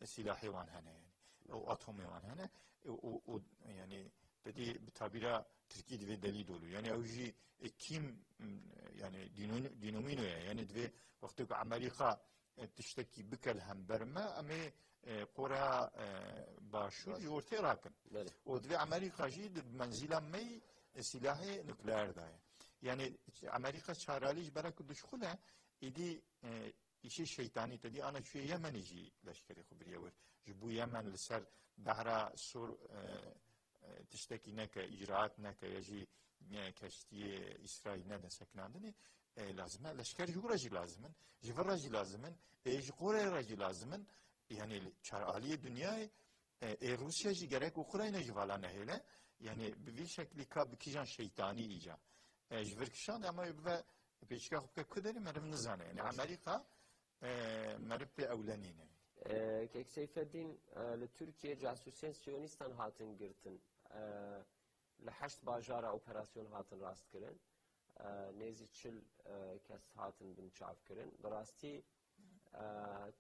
سلاحی وان هنه يعني او اتمی وان هنه او يعني تدي بتعبيرها تركي دوی دليل دولو يعني او جي كيم يعني دينومينو يعني دوی وقتی که امریکا تشتكي بكل هم برما امي قرى باشور يورتي راكن ودوي امريكا جي منزله مي سلاحي نوكلير ده يعني امريكا شاراليش برك دشخله ايدي işi şeytani dedi ana şu Yemenci leşkeri خبريه جبو يمن لسر بحر سور تشتكي نك اجراءات نك يجي كشتي اسرائيل نده سكناندني لازم لشكر جورجي لازم جفرجي لازم ايج قوريجي لازم يعني شراليه دنيا روسيا جي gerek Ukrayna jivalana hele yani bir şekilde kabkijan şeytani ica جفركشان اما يبقى بيشكا خبك كدري مرم نزانه يعني امريكا مرب اولانينه كيك سيف الدين لتركيا جاسوسين سيونيستان هاتن گرتن لحشت باجارا اوبراسيون هاتن راست كرن نيزي تشل كس هاتن بنشاف كرن براستي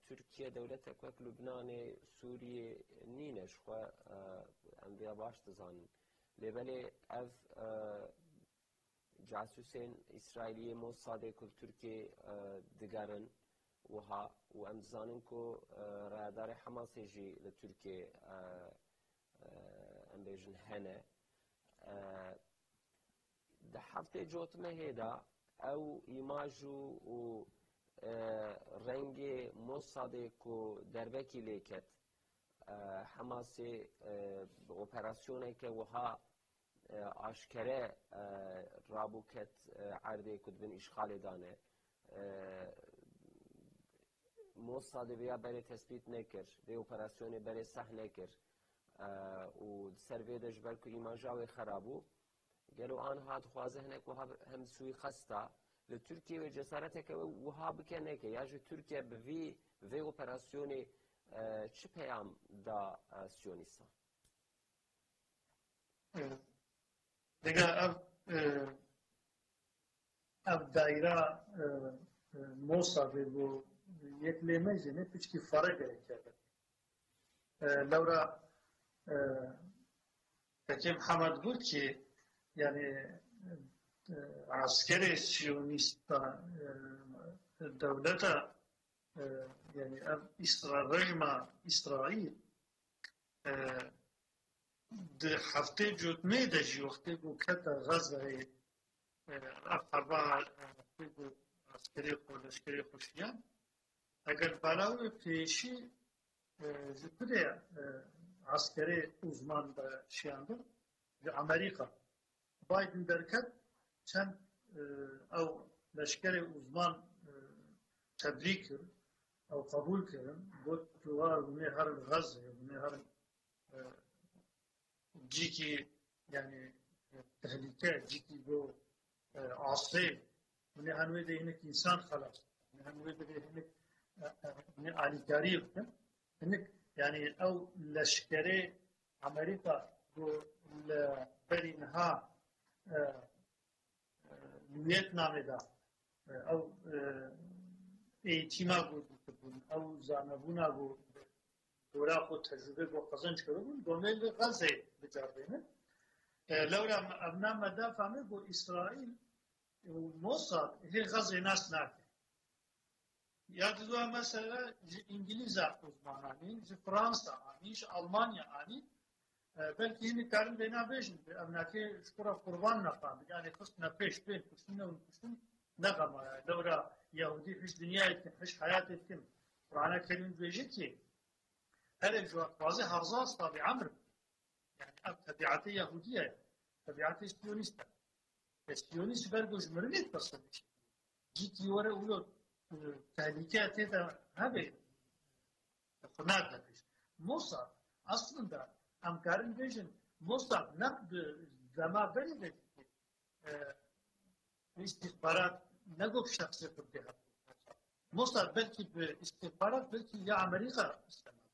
تركيا دولتك وك لبنان سوريا نينش خو انديا باش تزان لبلي اف جاسوسين إسرائيلية موساد كل تركي دقارن وها وأم زاننكو رادار حماس يجي لتركيا أم بيجن هنا ده حفته جوت مهدا أو إيماجو و رنگ موساد کو دربکی لیکت حماس اپراسیونه که وها آشکره رابوکت عرضه کد بن اشغال دانه موساد بیا برای تثبیت نکر به اپراسیون برای سح نکر و سرویدش برکو ایمانجاوی خرابو گلو آنها خوازه هنک و هم سوی خسته لتركيا وجسارتك وها بكنه که یا ترکیه به وی اپراسیونی چه پیام دا سیونیستا؟ دیگه اب دایره موساد و یک لیمه نه پیش کی فرق کرده. لورا که محمد بود که یعنی عسكري سيونيستا دولة يعني إسرائيل ده هفته جوت ميدجي وقتی گو كتا غزة أفربا گو عسكري خوشيان اگر براوي پیشی جبري عسكري uzman da şeyandı أمريكا بايدن دركت چند او لشکر uzman تبریک او قبول کردن بود جوار بونه هر غزه بونه هر جی کی یعنی تهلیکه جی کی بو عاصی بونه هنوی ده اینک انسان خلاص بونه هنوی ده اینک بونه علیکاری بکن اینک یعنی او لشکر امریکا بو لبرینها ویتنام دا او ایتیما بود او زانبونا بود دورا خود تجربه با قزنج کرده بود دومیل غزه بجاردینه لورا ابنا مدافع فهمه با اسرائیل موساد هی غزه ناس ناکه یاد دو مثلا انگلیز uzmanانی فرانسا آنیش آلمانیا آنی belki yine karın bina beşin, amnaki şura kurban nafam, yani kısmına peş ben, kısmına ne kadar, doğru Yahudi hiç dünya ettim, hiç hayat ettim. Kur'an'a kelim diyecek ki, her ecvat bazı hafızas tabi amr, yani tabiatı Yahudiye, tabiatı Siyonist. Siyonist belki mürvet tasarmış. Git yore ulo tehlike etede abi, kunat da peş. Mossad aslında همکاران بیشن موساد نقد زمان بریده استخبارات نگو شخصی کرده موساد بلکی به استخبارات بلکی یا امریکا استعمال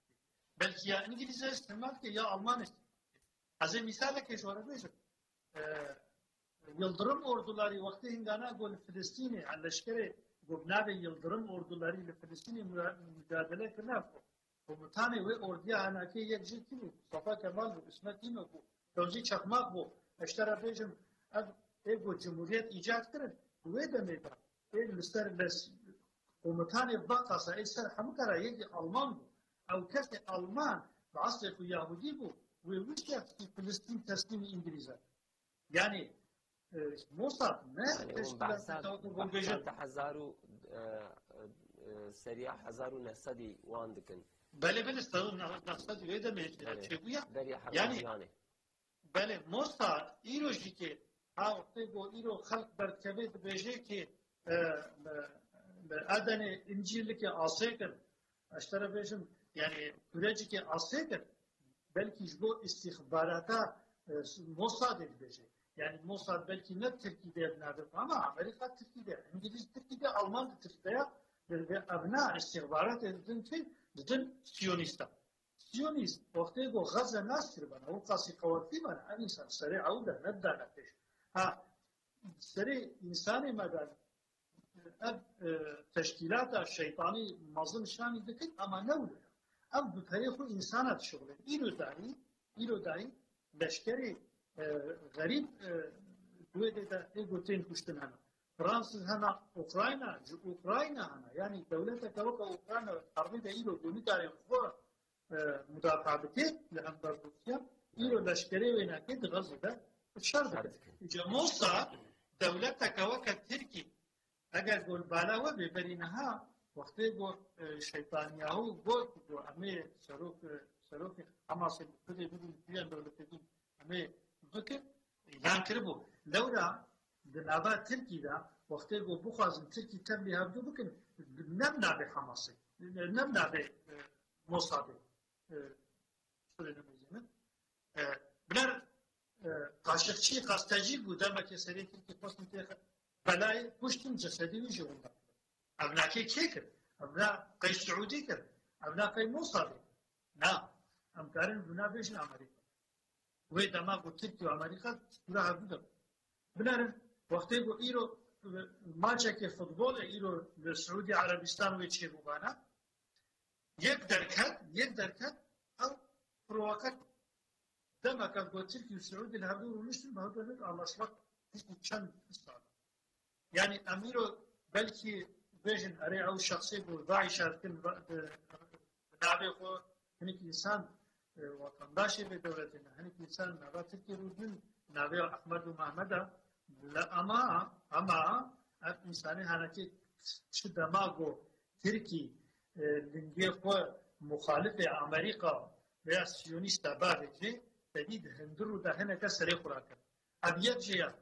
بلکی یا انگلیس استعمال که یا آلمان استعمال از این مثال که شوره بیشن Yıldırım orduları vakti hingana gol Filistin'i leşkeri gobnabe Yıldırım orduları ile Filistin'i mücadele kırnak komutanı ve orduya hanaki yekci kimi Mustafa Kemal bu İsmet İnönü bu Fevzi Çakmak bu eştara bejim ego cumhuriyet icat kırın ve de meydan lister les komutanı bakasa eser hamkara yeki Alman bu ev kesti Alman aslı Yahudi bu ve wişya Filistin teslimi İngilizler yani Mossad ne teşkilatı hazaru سريع حزارو نسدي واندكن بله استاذ نقصد ويدا ميجي يعني بله موساد ایروشی که ها وقتی گو ایرو خلق برکبه بهجه که ادن انجیل که آسیکن اشترا بهشم یعنی کورجی که آسیکن بلکه جو استخباراتا موساد بهجه yani Mossad belki ne Türkiye'de nerede ama Amerika Türkiye'de, İngiliz Türkiye'de, Alman Türkiye'de ve abna istihbarat edildiğin ki bütün Siyonista. Siyonist vakti bu Gazze nasır bana, o kasi kavarti bana, an insan seri avda nebda nefeş. Ha seri insani medan teşkilata şeytani mazlum şani dikit ama ne oluyor? Am bu tarihu insanat şuğlu. İro dahi leşkeri غريب وده إيجوتين كشتن هنا فرنسا هنا أوكرانيا هنا يعني دولتها كوكا أوكرانيا حربي ده إيلو دوني كاري خور مدافع بتي لهم روسيا إيلو لشكري وين أكيد غزة ده الشرط جموسا دولتها كوكا تركي اگر گل بالا و ببرینها وقتی گل شیطانیه و گل همه سروک حماس کدی بدون بیان دولت بدون همه ذکر ایران کربو لورا دنابا ترکی دا وقتی گل بخوازن ترکی تم بیابدو بکن نمنا به حماسی نمنا به موساد شده نمیزنه بنر قاشقچی قاستاجی بود اما که سری ترکی پاس میتیخه بلاي پشتم جسدي وجهه ابنا كي كيكر ابنا قي سعودي كر ابنا قي موصلي نا ام كارن بنا بيش امريكا وي دما قلت لك امريكا لا هبدا بنار وقتي بو ايرو ماتش كي فوتبول ايرو للسعودي عربستان ويتشي بوبانا يقدر كات او بروكات دما كان قلت لك السعودي الهبدو ومشتم بهذا الاشواط تشن يعني أميرو بلكي فيجن أري أو شخصي بوضعي شاركين نابي خو هنيك إنسان وطنداشي بدولتنا هنيك إنسان نابا تركي رودن نابي أحمد ومحمد لا أما إنساني هنكي شدماغو تركي لنجي خو مخالفة أمريكا ويا سيونيستا بارجي تديد هندرو ده هنا كسري خراكا أبيت جيا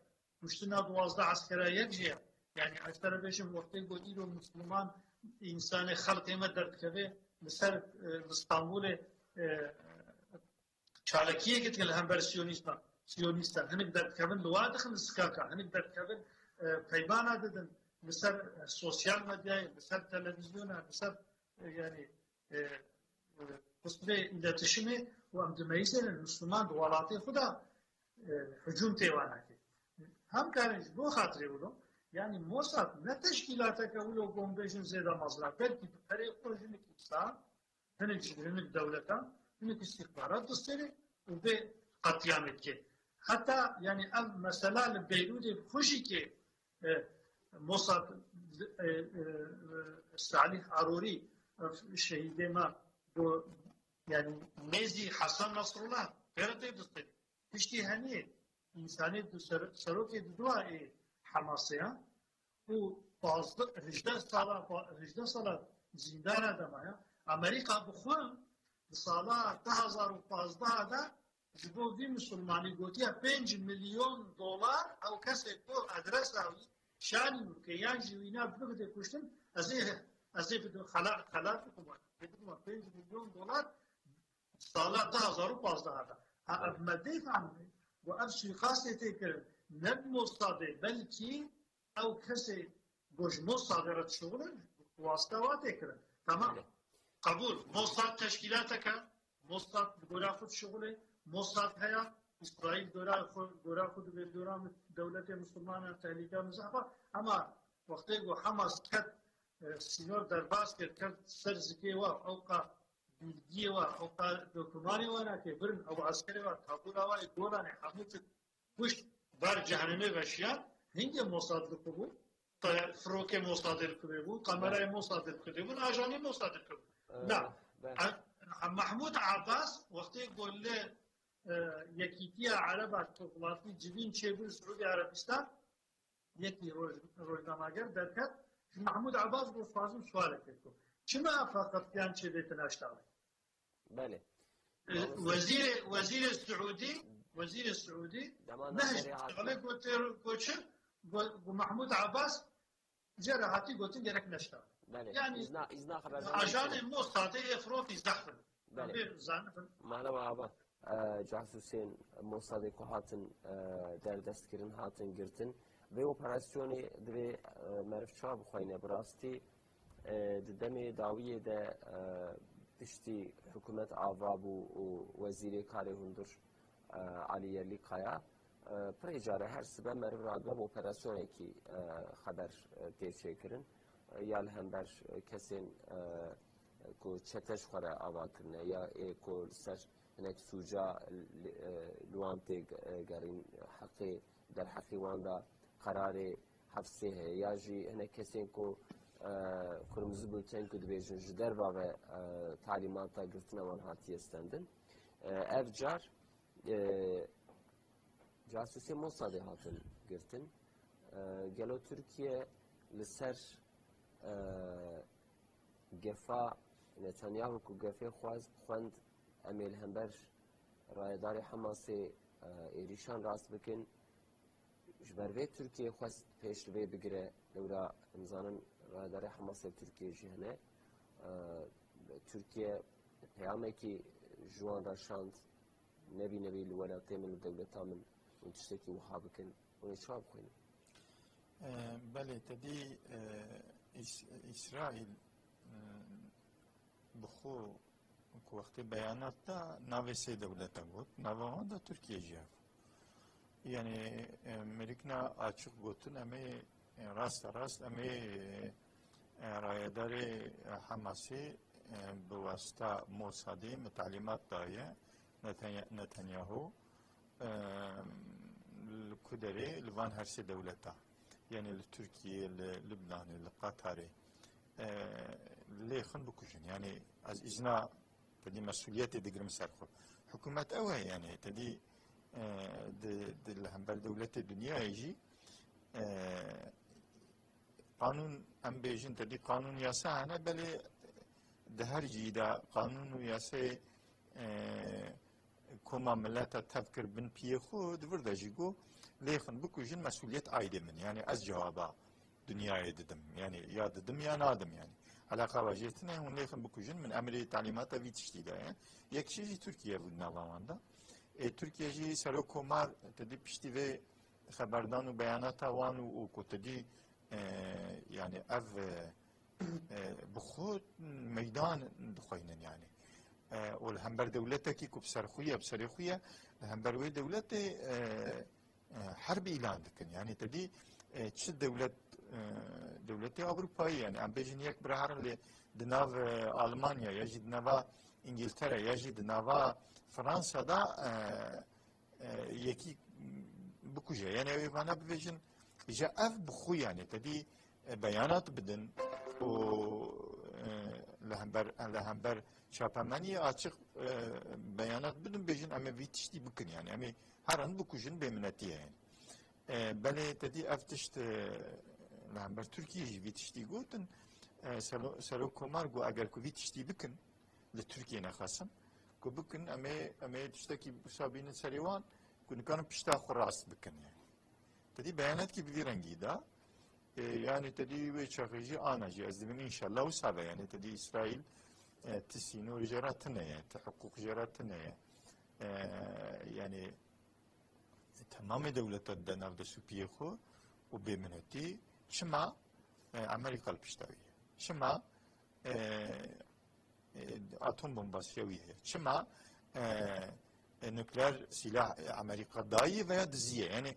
مشتنا 12 عسكري يجي يعني أكثر بيشم وقت يقول إيرو مسلمان إنسان خلق ما درد كذا مثل اسطنبول شالكية قلت لهم سيونيستا هنك درد كذا لواد خل سكاكا هنك درد كذا فيبانا ددن مثل سوسيال ميديا مثل تلفزيون مثل يعني قصدي إذا تشمي وأمد ميزان المسلمان دوالاتي خدا هجوم تيوانا هم كانش بو خاطري ولو يعني موساد نه تشكيلاتك ولو قومبيشن زيادة مصلحة بلكي بطريقة هنك إسلام هنك دولتا هنك استخبارات دستري وبقطيامت كي حتى يعني مثلا بيروت بخشي كي موساد صالح عروري الشهيد ما يعني ميزي حسن نصر الله غير دستري تشتي هنيه إنساني سروكي دواء حماسية و 18 سالة زندان دمايا أمريكا بخون بسالة 2015 دا جبو دي مسلماني قوتيا 5 مليون دولار أو كسي بو أدرس أو شاني مكيان جوينا بلغة كشتن أزي بدو خلاف حكومات بدو 5 مليون دولار سالة 2015 دا أبما ديفع وأبشي قاسي تكر نب مصادر بلكي أو كسي بوش مصادرة شغل واسطة تكر تمام قبول مصاد تشكيلاتك مصاد دورا خود شغله مصاد هيا إسرائيل دورا خود بدورا دولة مسلمانة تهليكا مزحفة أما وقتی حماس كت سينور درباس كت سرزكي وا أوقا bilgiye var, o dokümanı var ki birin o askeri var, tabula var, dolan hamut kuş var cehenneme veşya, hinge Mossad'lık bu, froke Mossad'lık bu, kamerayı Mossad'lık bu, ajanı Mossad'lık bu. La, Mahmud Abbas, vakti golle yekitiye Arabak toplantı cibin çevir Suudi Arabistan, yeki rojdamager derken, Mahmud Abbas bu fazla sual etti. Kime fakat yan çevreten aşağıda? بله وزير السعودي نهج عليه كوتشر ومحمود عباس جرحاتي قلت جرك نشتا يعني إذنا خبر عشان الموساد افروتي زحفن معلومة عبا جاسوسين موساد كهاتن در دستگیرن هاتن گرتن و اپراسیونی دوی معرف چاب خوینه براستی دمی داویه ده پشتی حکومت آواب و وزیر کاری هندر علی یلی قایا پریجاره هر سبب مرد رادم اپراسیونی کی خبر تیشه کرن یا هم بر کسین کو چتش خوره آوا کرنه یا کو سر هنک سوجا لوام تگ گرین حقی در حقیوان قرار حفظه یا جی هنه کسین کو کرمزی بولتن کو دبیجن جدر و تعلیمات گرتن وان هاتی استندن اف جار جاسوسی موساد هاتن گرتن گلو ترکیه لسر گفا نتانیاهو کو گفه خواند امیل همبر رایدار حماس ایریشان راست بکن جبروی ترکیه خواست پیش روی بگیره لورا امزانن رایدار حماس ترکیه جهنه ترکیه پیامه که جوان راشاند نبی الولايات من الدولة من وتشتكي وحابكن ونشاب خوين بله تدي إسرائيل بخو وقت بيانات دا ناوي سي دولة بود ناوان دا تركيا جاف يعني مريكنا açık gotun امي راست امي رايدار حماسي بواسطة موسادي متعليمات داية نتنياهو الكدري لفان هرسي دولتا يعني لتركيا لبنان لقطر ليخن بكوشن يعني از إذنا تدي مسؤوليات دقرم سرخو حكومة أوه يعني تدي هم دولة الدنيا يجي قانون ام بيجن تدي قانون ياسا أنا بل دهر جيدا قانون وياسا كما ملاتا تذكر بن بيخو دفردا جيجو ليخن بكوجن مسؤولية عايدة من يعني از جوابا دنيا ددم يعني يا ددم يا نادم يعني علاقة واجهتنا هون ليخن بكوجن من أمر تعليمات في تشتيدا يعني يكشي تركيا بدنا واندا تركيا جي سرو كومار تدي بشتي في خبردان وبيانات وان وكتدي يعني اف بخود ميدان دخوينن يعني والهمبر دولتك كوب سرخوية بسرخوية الهمبر وي دولتي حرب إعلان دكن يعني تدي تشد دولتي أوروبية يعني عم بيجي يك برهر لدناف ألمانيا يجي دناف إنجلترا يجي دناف فرنسا دا يكي بكوجة يعني أنا بيجن جاء أف بخو يعني تدي بيانات بدن و لهمبر شاپمانی açık beyanat بدون بيجن أما فيتشتي بكن يعني أما هران بكوجن بمنتي يعني بله تدي أفتشت لهمبر تركيا فيتشتي قوتن سلو كومار قو أجر كو فيتشتي بكن لتركيا نخاسم كو بكن أما تشتكي بسابين سريوان كو نكانوا بشتا خراس بكن يعني تدي بيانات كي بفيرنجي دا يعني تدي ويشاخيجي أنا جي أزدمن إن شاء الله وسابع يعني تدي إسرائيل تسينو جراتنا يعني تحقق جراتنا يعني تمام دولة الدناف دسو بيخو وبمنتي شما أمريكا البشتاوية شما أتوم بومباسيوية شما نوكلير سلاح أمريكا داي ويا دزية يعني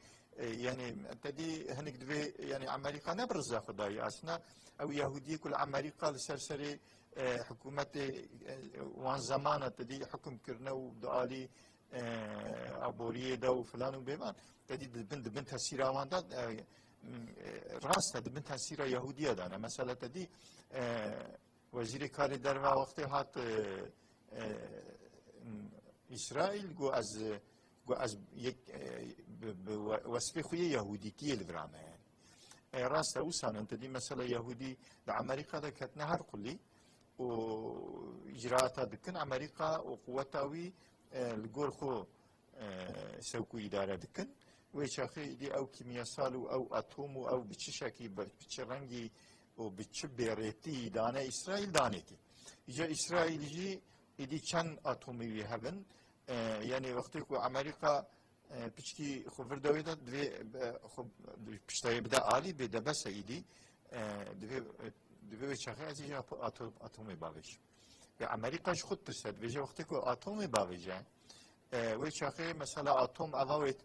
تدي هنك دبي يعني أمريكا نبرزها خداي أصلا أو يهودية كل أمريكا لسرسري حكومة وان زمانة تدي حكم كرنا ودالي أبورية دا وفلان وبيمان تدي دبنت هسيرة وان دا راست دبنت هسيرة يهودية دانا مثلا تدي وزير كاري دروا وقت هات إسرائيل جو از یک وصفه خوی یهودی کی الفرامه يعني راست اوسان انت دي مثلا يهودي لامريكا ده كانت نهار قلي واجراءاتها دكن امريكا وقوتاوي الجورخو سوكو اداره دكن وشاخي دي او كيمياسال او اتوم او بتششكي بتشرنجي وبتشبيرتي دانا اسرائيل دانتي اجا اسرائيل جي دي كان اتومي هبن يعني وقتی که امریکا پیشکی خبر داویده دوی خب پیشتای بده عالی بده بس ایدی دوی چه خیلی ازش اتمی باویش به امریکاش خود ترسد ویژه وقتی که اتمی باویجه وی چه خیلی مثلا اتم اوایت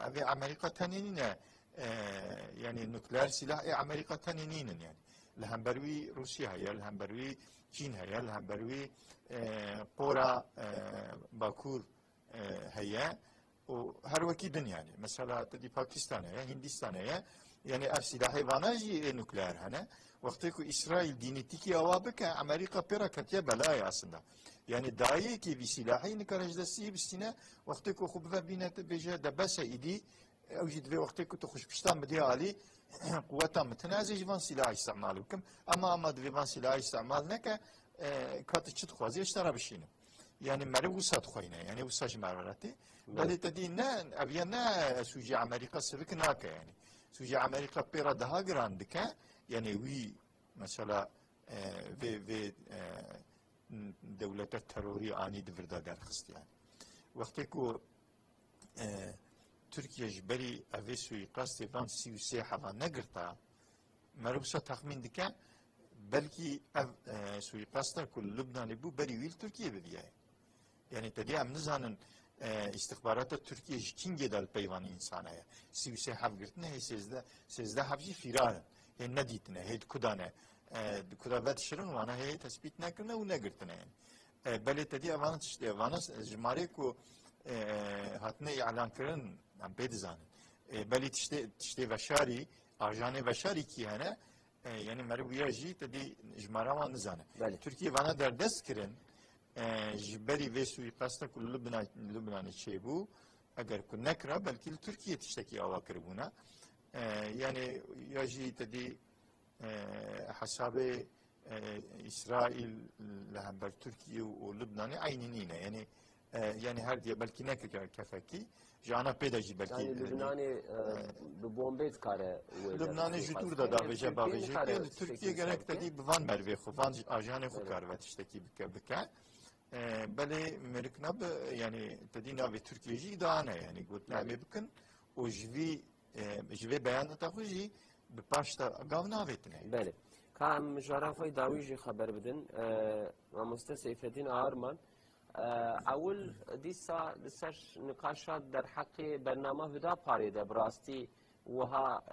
اوی امریکا تنینه يعني نوكلير سلاح امريكا تنينين يعني لهمبروي روسيا هي لهمبروي چين هي لهمبروي قورا باكور هي وهر وكي دنيا يعني مثلا تدي باكستان يا هندستان يا يعني أسلحة باناجي نوكلير هنا وقتكو إسرائيل دينيتيكي أوابك أمريكا بيرا كتيا بلاي أصلا يعني داعي كي بسلاحي نكرج دسي بستنا وقتكو خبفا بينات بيجا دباسة إيدي أوجد في وقتكو تخش بشتان بدي علي قوة متنازج فان سلاح استعمالكم أما دفان سلاح استعمالنك كاتشت خوازي اشترى بشينو يعني مرة وسط خوينا يعني وسط مراتي بل تدينا أبينا سوجي أمريكا سبك ناكا يعني سوجي أمريكا بيرا دها جراندكا يعني وي مثلا في دولة التروري آني دفردا در خست يعني وقتكو تركيا جبري أفي سوي قاستي فان سيو سيحة فان نقرتا مروسا تخمين دكا بلكي سوي قاستا كل لبنان بو بري ويل تركيا ببيعي يعني تدي عم نزانن استخبارات التركية جتين جدا البيوان إنسانية سيو سيحة قرتنا هي سيزده حبجي فيران هي نديتنا هي كدانا كدا بعد شرن وانا هي تثبيت نكرنا ونقرتنا يعني بل تدي أفانا تشتي أفانا جماريكو هاتنا إعلان كرن عم بيدزانن بل تشتي وشاري أرجاني وشاري كي هنا يعني مروية جي تدي جمارا وان نزانه تركيا وانا در دست كرن جبري في سوي قاستا كل لبنان تشيبو اگر كن نكرا بلكي تركيا تشتكي أوا كربونا يعني يجي تدي حساب إسرائيل لهمبر تركيا ولبنان عينينينا يعني هردي بلكي نكرا كفاكي جانا بيداجي بلكي يعني لبناني ببومبيت كاره لبناني جتور دا داوجه باوجه تركيا گرك تدي بوان مروي خو فان اجان خو كار وتشتكي بك بله مركنب يعني تدينا في تركيا جي دانا يعني قلت نعم بكن وجوي بيان تاخوجي بباشتا قاونا بيتنا بله كام جرافاي داويجي خبر بدن ومستسيف الدين ارمان اول دیسا لسش نقاشات در حق برنامه هدا پاریده براستی وها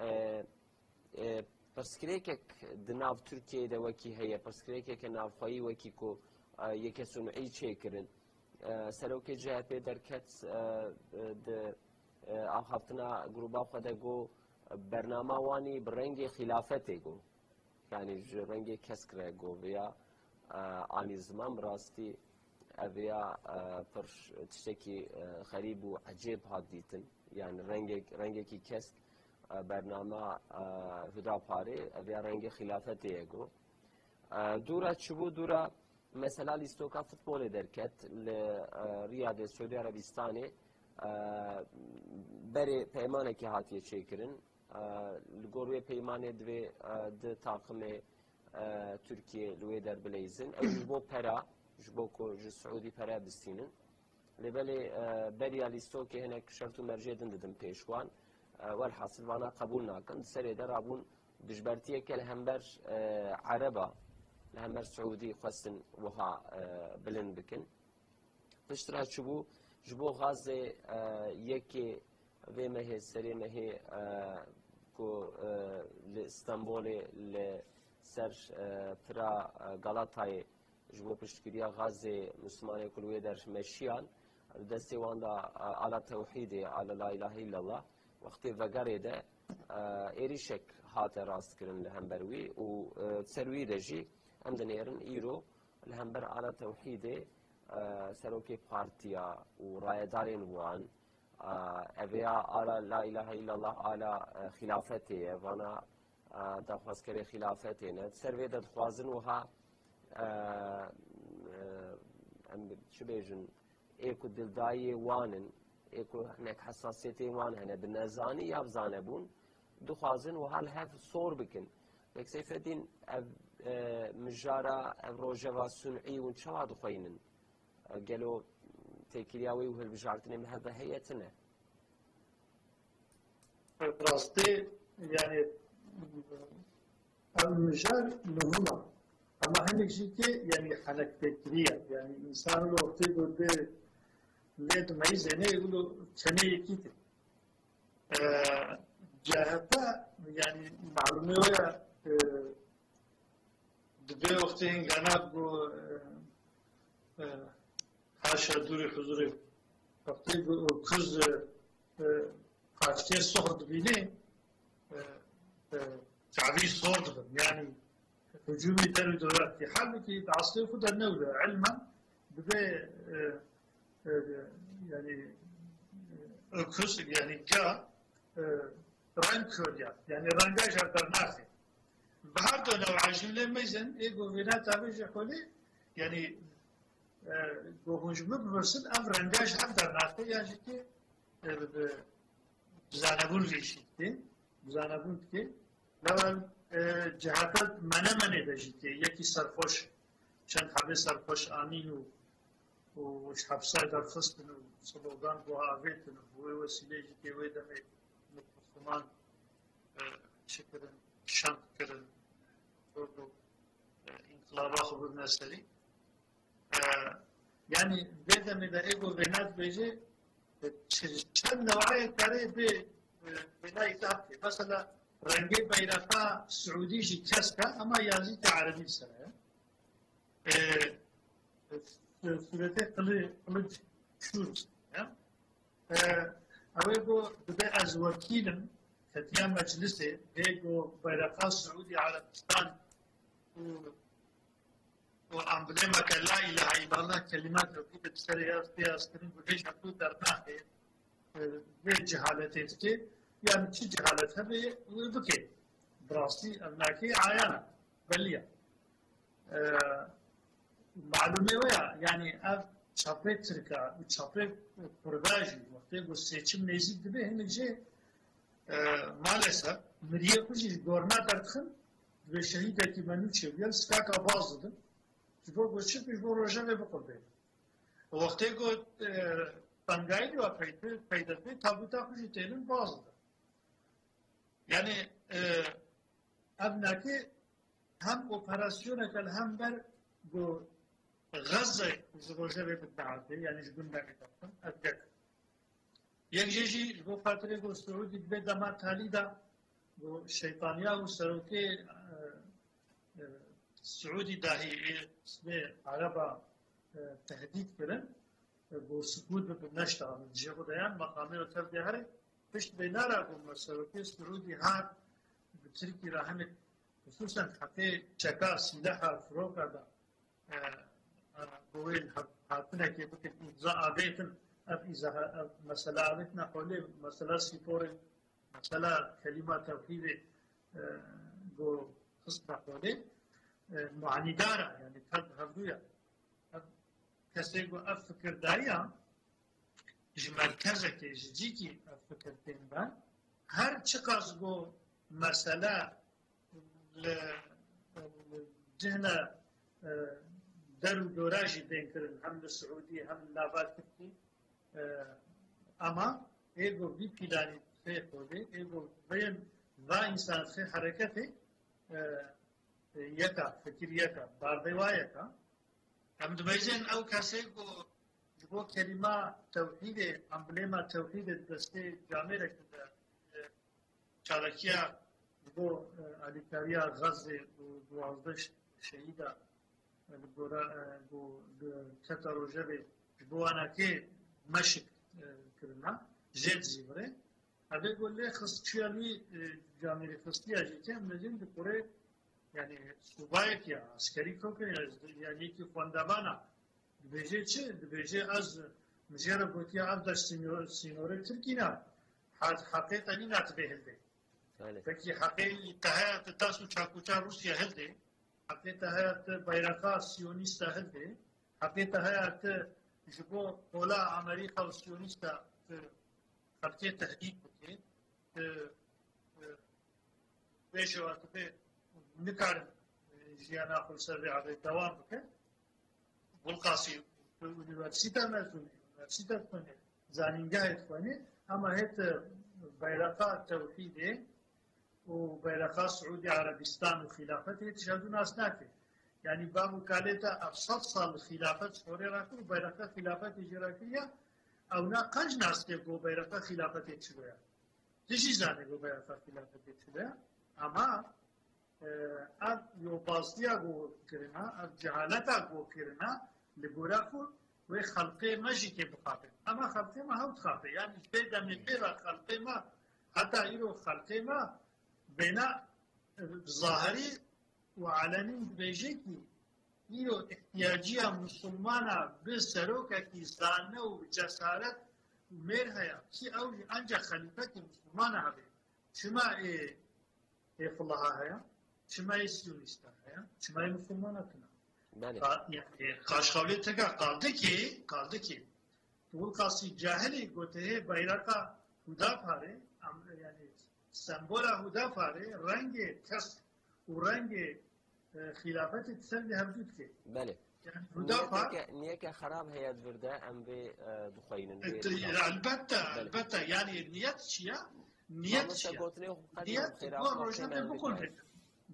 پرسکریکک دناو ترکیه ده وکی هیا پرسکریکک نافخایی وکی کو یکی سنعی چه کرن سروک جهپی در کت ده آخفتنا گروبا خدا گو برنامه وانی برنگ خلافته گو یعنی رنگ کسکره گو ویا آنی زمان براستی اویا پر تشتكي خريب وعجيب هاديتن يعني رنگي كسك برنامه هدا پاره اویا رنگ خلافت يگو دورا چبو دورا مثلا لیستوکا فوتبول درکت لرياض سعودي عربستاني بري پیمانه که هاتیه چیکرن لگوروی پیمانه دوی ده طاقم ترکیه لوی در بلیزن او پرا جبوكو جو سعودي برا بستينن لبالي بريا ليستوكي هناك شرط مرجع دندم بيشوان والحاصل وانا قبولنا كان سري درابون دجبرتيه كالهمبر عربة الهمبر سعودي خاصن وها بلن بكن بشترا شبو جبو غازي يكي في مهي سري مهي كو لإسطنبول لسر برا غلطاي جبو پشتگیری غازه مسلمانه کلوی در مشیان دستی واندا على توحیده على لا اله الا الله وقتی وگره ده ایریشک هات راست کرن لهمبروی و سروی دجی هم دنیرن ایرو لهمبر على توحیده سروکی پارتیا و رایدارین وان اویا على لا اله الا الله على خلافته وانا دخواست کری خلافته نه سروی ده خوازن وها شو بيجن ايكو دلداي وانن ايكو هناك حساسيتي وان هنا بالنزاني يابزان ابون دخازن وهال هاف صور بكن لك سيف الدين مجارة روجا سنعي ونشوا دخينن قالوا تيكرياوي وهل بجارتني من هذا هيتنا راستي يعني المجال مهمة اما هنك جيتي يعني حنك فكرية يعني انسان لو وقت يقول ده ليه تميز هنا يقولوا تشني يكيت جاهتا يعني معلومة ويا دبي وقتين قناب حاشا دوري حضوري وقتی کز قاچتی صحد بینه تعبير صوت يعني هجومي در دولات في حال كي تعصيف ده النولة علما بده يعني كس يعني جاء رانكوريا يعني رانجاج درناخي بهر دو نوع جملة ميزن إيجو فينا تابج حولي يعني جو هجوم بمرسل أم رانجاج هم درناخي يعني كي بزانبون ريشيتي بزانبون كي لول جهاتات منه بجيتي يكي سرخوش چند حبه سرخوش آمين و حبسای در خستن و سلوگان بو آویتن و وسیله جیتی وی دمی مسلمان چکرن شند کرن و انقلابا خبر نسلی يعني بدأ من إيجو بنات بيجي چند نوعية كاري بناء تحكي مثلا رنگي بيرقا سعودي جي كسكا أما يازيت عربي سنة سورته قلج شورت أويجو بدأ از وكيلا كتيا مجلسه إيجو بيرقا سعودي عربستان وأمبلما لا إله إلا الله كلمات ربي بسريات فيها سكرين بديش أكو درناه بجهالتك يعني شو جهالتها بكي براسي أبناكي عيانا بلية معلومة ويا يعني أب شابيت تركا وشابيت برباجي وقتي قو سيچم نيزيك دبي هنك جي مالسا مريه كوشي جورنا درتخن دبي شهيدة كي منوچي بيال سكاكا بازدن جبو قو شب جبو روجانه بقربه وقتي قو تنگايد و پیدت بي تابوتا كوشي تيلن بازدن يعني ابناكي هم اوبراسيونك هم بر جو غزة زوجة بالدعاتي يعني جبن لك تفهم أبدك يجيجي جو فترة جو سعودي بدا ما تالي دا جو الشيطانية وسروكي سعودي داهي اسمه عربة تهديد كرن جو سكوت بالنشطة من جيغو ديان مقامي وتبدي هاري فشت بينارا جو سروكي سعودي هاد بتركي راهمت خصوصا حقي شكا سلاحة فروقا دا بويل هاتنا كي بكت إجزاء بيتن أب إذا مسألة عبتنا حولي مسألة سيبوري مسألة كلمة توحيد جو خصنا حولي معني دارا يعني ترد هفدويا كسي جو أفكر داريا مركزة كي جيكي أفكر تنبان هر چقاس جو مسألة جهنا درو دوراجي بين كرن هم السعودية هم اللافات كتي أما إيجو بي بلاني في خودي إيجو بين ذا إنسان في حركته يكا فكر يكا باردوا يكا هم دميزين أو كاسيجو جبو كلمة توحيد أمبليما توحيد الدستي جامعة كده شاركيا جبو أليكاريا غزة ودوازدش شهيدة بو كتر وجبه جبوانا كي مشك كرنا جيت زيبره هذا يقول لي خص شيالي جامعة خصية جيتهم نجم بكورة يعني سوبايك يا عسكري كوكي يعني كي فاندابانا بيجي شيء بيجي از مجرد بوتي عبدش سينوري تركينا حقيقة نينات بهلدي فكي حقيقة تهاية تتاسو تشاكوشا روسيا هلدي حقيقة هيئة بيرقا سيونيستا هلدي حقيقة هيئة جبو طولا أمريكا وسيونيستا خلقية تهديد بكي بيجو أتبه نكار جيانا خلصة على الدوام بكي والقاسي ونيفرسيتا مازوني ونيفرسيتا تخوني زانينجاه تخوني أما هيئة بيرقا توحيدي وبيرقا سعودي عربستان وخلافته تشهدوا ناس ناكي يعني بابو كاليتا أبسط صال خلافة سوري راكو بيرقا خلافة جراكية أو نا قنج ناس تبقوا بيرقا خلافة تشلويا تجي زاني بو بيرقا خلافة تشلويا أما أب يوباسيا بو كرنا أب جهالتا بو كرنا لبوراكو وخلقي ماجي كي بخاطر اما خلقي ما هو تخاطر يعني بيدا من بيرا خلقي ما حتى يرو خلقي ما بنا ظاهري وعلني بيجيكي يرو احتياجية مسلمانة بسروكة كي زانة وجسارة ومير هيا كي أولي أنجا خليفة مسلمانة هبه شما إيه فالله هيا شما يسيونيستا هيا شما مسلمانة كنا بله يعني خاشخاولي تكا قالdı ki bu kasi cahili gotehe bayraka huda pare yani sembola huda pare rengi kas و rengi خلافت تسلي هبدوت كي بله يعني huda par نيك خراب هي الفردا ام بي دخينن البته يعني النيات شيا نيات شيا نيات قول روشنا بكل هيك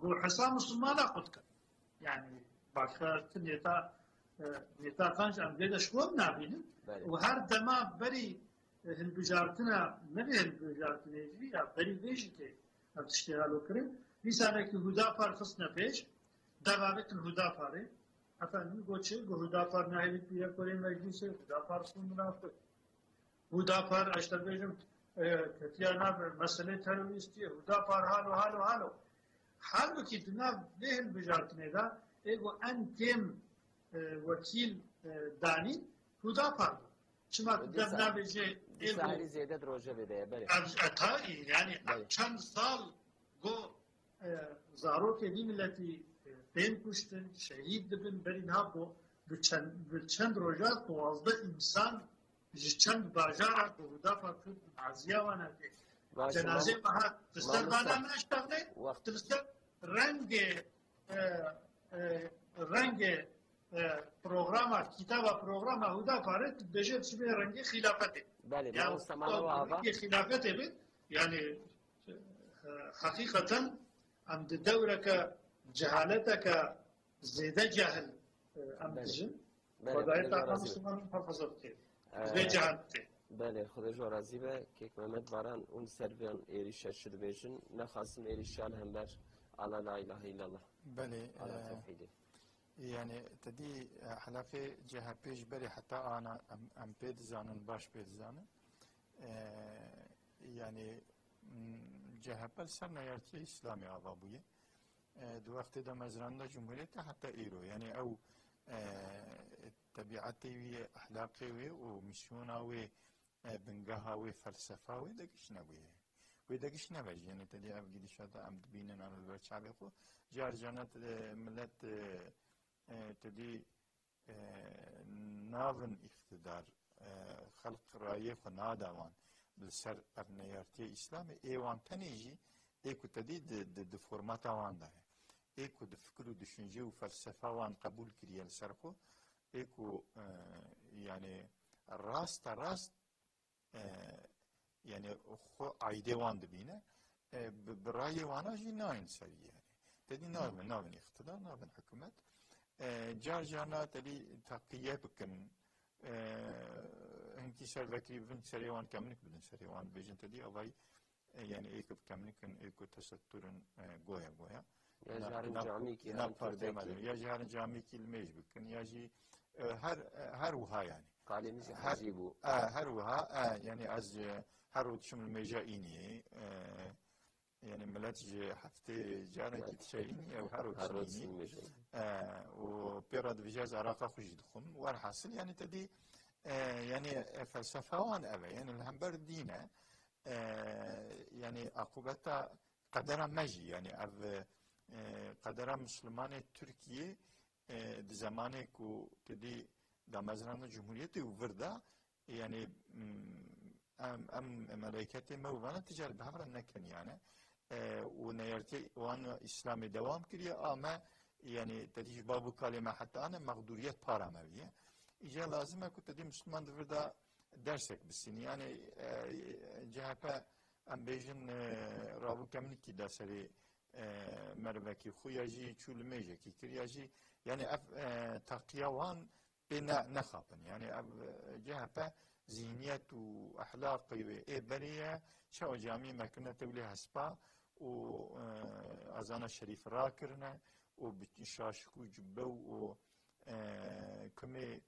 قول حسام مسلمان قد يعني başka neta kanç am deda şkom nabinin ve her dema beri hilbijartına ne bir hilbijartına ya beri vejite atıştihal okırın bir sonraki Hudapar fısna peş devametin Hudapar'ı efendim goçu Hudapar nahiyet bir kore meclisi Hudapar sunduğuna Hudapar işte bejim ketiyana mesele teröristi Hudapar halo halbuki dünya ve hilbijartına da ego انتم وکیل دانی خدا پرد شما دبنا بجه سهری زیده دروجه بده بله اتا yani چند سال گو زارو که دی ملتی بین کشتن شهید دبن برین ها بو بچند روژا دوازده انسان چند باجارا که خدا پرد عزیه وانا که جنازه مها تستر بانا نشتغله تستر رنگ رنگ پروگرام کتاب پروگرام هودا پارت بجه چه رنگ خلافته بله يعني مستمر خلافته بي يعني حقيقة عند دورك جهالتك زيادة جهل عم تجن وضعيت على مسلمان محافظتك زي جهالتك بله خدا جو راضی به که محمد باران اون سرویان ایریشا شده بیشن نخواستم ایریشان هم بر على لا اله الا الله بله على توحيده يعني تدي حلقة جهة بيش بري حتى أنا أم بيد زانن باش بيد زانن يعني جهة بلسرنا يرتي إسلامي أضابوية دو وقت دا مزران جمهورية حتى إيرو يعني أو طبيعتي أخلاقي ومشيونة بنجاها وفلسفة ودقش نبويه ودقش نبج يعني تدي أبجد شاطئ أم تبينن على البرشة بيخو جار جانت ملت تدي ناظن اقتدار خلق رأيه خنادوان بالسر أبنيارتي إسلامي إيوان تنيجي إيكو تدي د فورماتا وان ده إيكو د فكر ودشنجي وفلسفة وان قبول كريا لسرخو إيكو يعني راست يعني خو عيدي وان دبينه برأي وانا جي ناين سري يعني تدي ناين اقتدار ناين حكومات جار جانا تدي تقية بكن هنكي سربكي بن سريوان كمنك بدن سريوان بيجن تدي الله يعني ايكو بكمنك ايكو تسترن جويا يا جار جاميكي يا جار جاميكي الميج بكن يا جي هر وها يعني قالي مش حجيبو هر وها يعني از هر وتشم الميجائيني يعني ملاتجي حفتي جانا كتشايني او هر وتشيني وبيراد فيجاز عراقا خوش دخم والحاصل يعني تدي يعني فلسفة وان أبا يعني الهمبر دينا يعني عقوبتا قدرا مجي يعني قدرا مسلمان تركيا زمانه كو تدي دا مزرعة جمهورية وفردا يعني ام ملائكتي مووانا تجارب بهمرا نكن يعني ونيرتي وانا اسلامي دوام كريا اما يعني تديش بابو كلمة حتى انا مقدوريات بارا مالية اجا لازم اكو تدي مسلمان دفردا درسك بالسن يعني جهة ام بيجن رابو كمني كي داسري مربكي خويا جي تشول ميجا كي كريا جي يعني تقيا وان بنا نخابن يعني جهة ذهنيات واخلاق بريه شو جامي مكنه تولي هسبا و اذان الشريف راكرنا وبتشاشكو جبو و كمي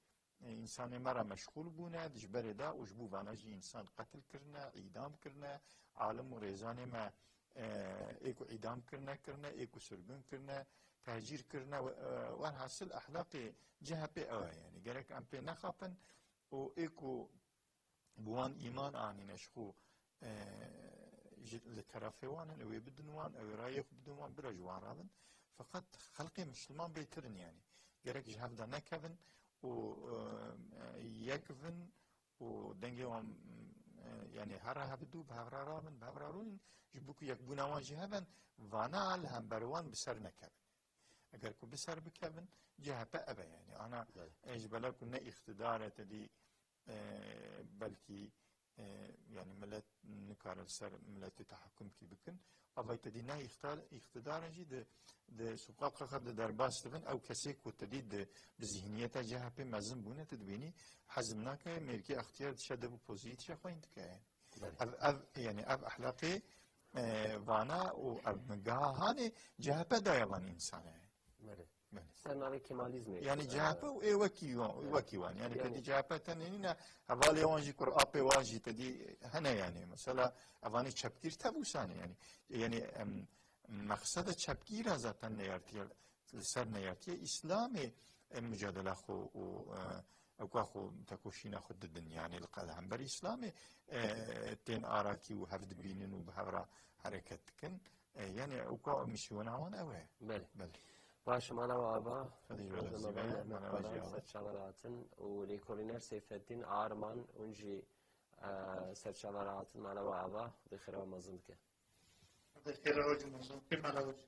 انسان مرا مشغول بونه دجبر دا وجبو وانا جي انسان قتل کرنا اعدام کرنا عالم و ريزان ما ايكو اعدام کرنا ايكو سرگون کرنا تهجير کرنا وان حاصل اخلاقي جهه بي يعني قالك ام بي نخافن و ايكو بوان ايمان اني نشخو لطرفي وانا او بدنوان او رايق بدنوان بلا جوان رابن فقط خلقي مسلمان بيترن يعني قالك جهاف دا نكفن و يكفن و دنجي وام يعني هرها بدو بهرا رابن بهرا رون جبوكو يكبونا واجهبن وانا على هم بروان بسر نكفن اگر کو بسر بكفن جهه بأبا يعني انا اجبلا كنا اقتدار تدي بلكي يعني ملت نكار السر ملت تحكم كي بكن أبا تدي نا اقتدار جي ده سقاق خد درباس تبن أو كسيك وتدي بذهنيته جهة بمزن بونه تدبيني حزمناك ملكي اختيار شده بوزيت شخوين تكاين يعني أب أخلاقي وانا و أب مقاها هاني جهة بدايلان إنسانه سرنامه کمالیزم يعني جهة وكيوان يعني تدي جهة تنينا حوالي وانجي قرآن واجي تدي هنا يعني مثلا أفاني تشبكير تبوساني يعني مقصد تشبكير ذاتا نيارتي سر نيارتي إسلامي مجادلة خو أخو تكوشين أخو الدنيا يعني القلهم بري إسلامي تين آراكي وهفد بينين وبهورا حركتكن يعني أكو مشيون عوان أوه بله باش مانا وابا سرچاوراتن و لیکولینر سیف الدین آرمان اونجی سرچاوراتن مانا وابا بخير ومزن که بخير ومزن که مانا وجه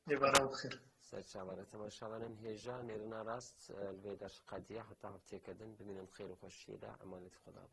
يبارا بخير سرچاورات ما شوانن هجا نرنا راست الویدر قدیه حتی هفته کدن ببینن خیر و خوشی ده امانت خدا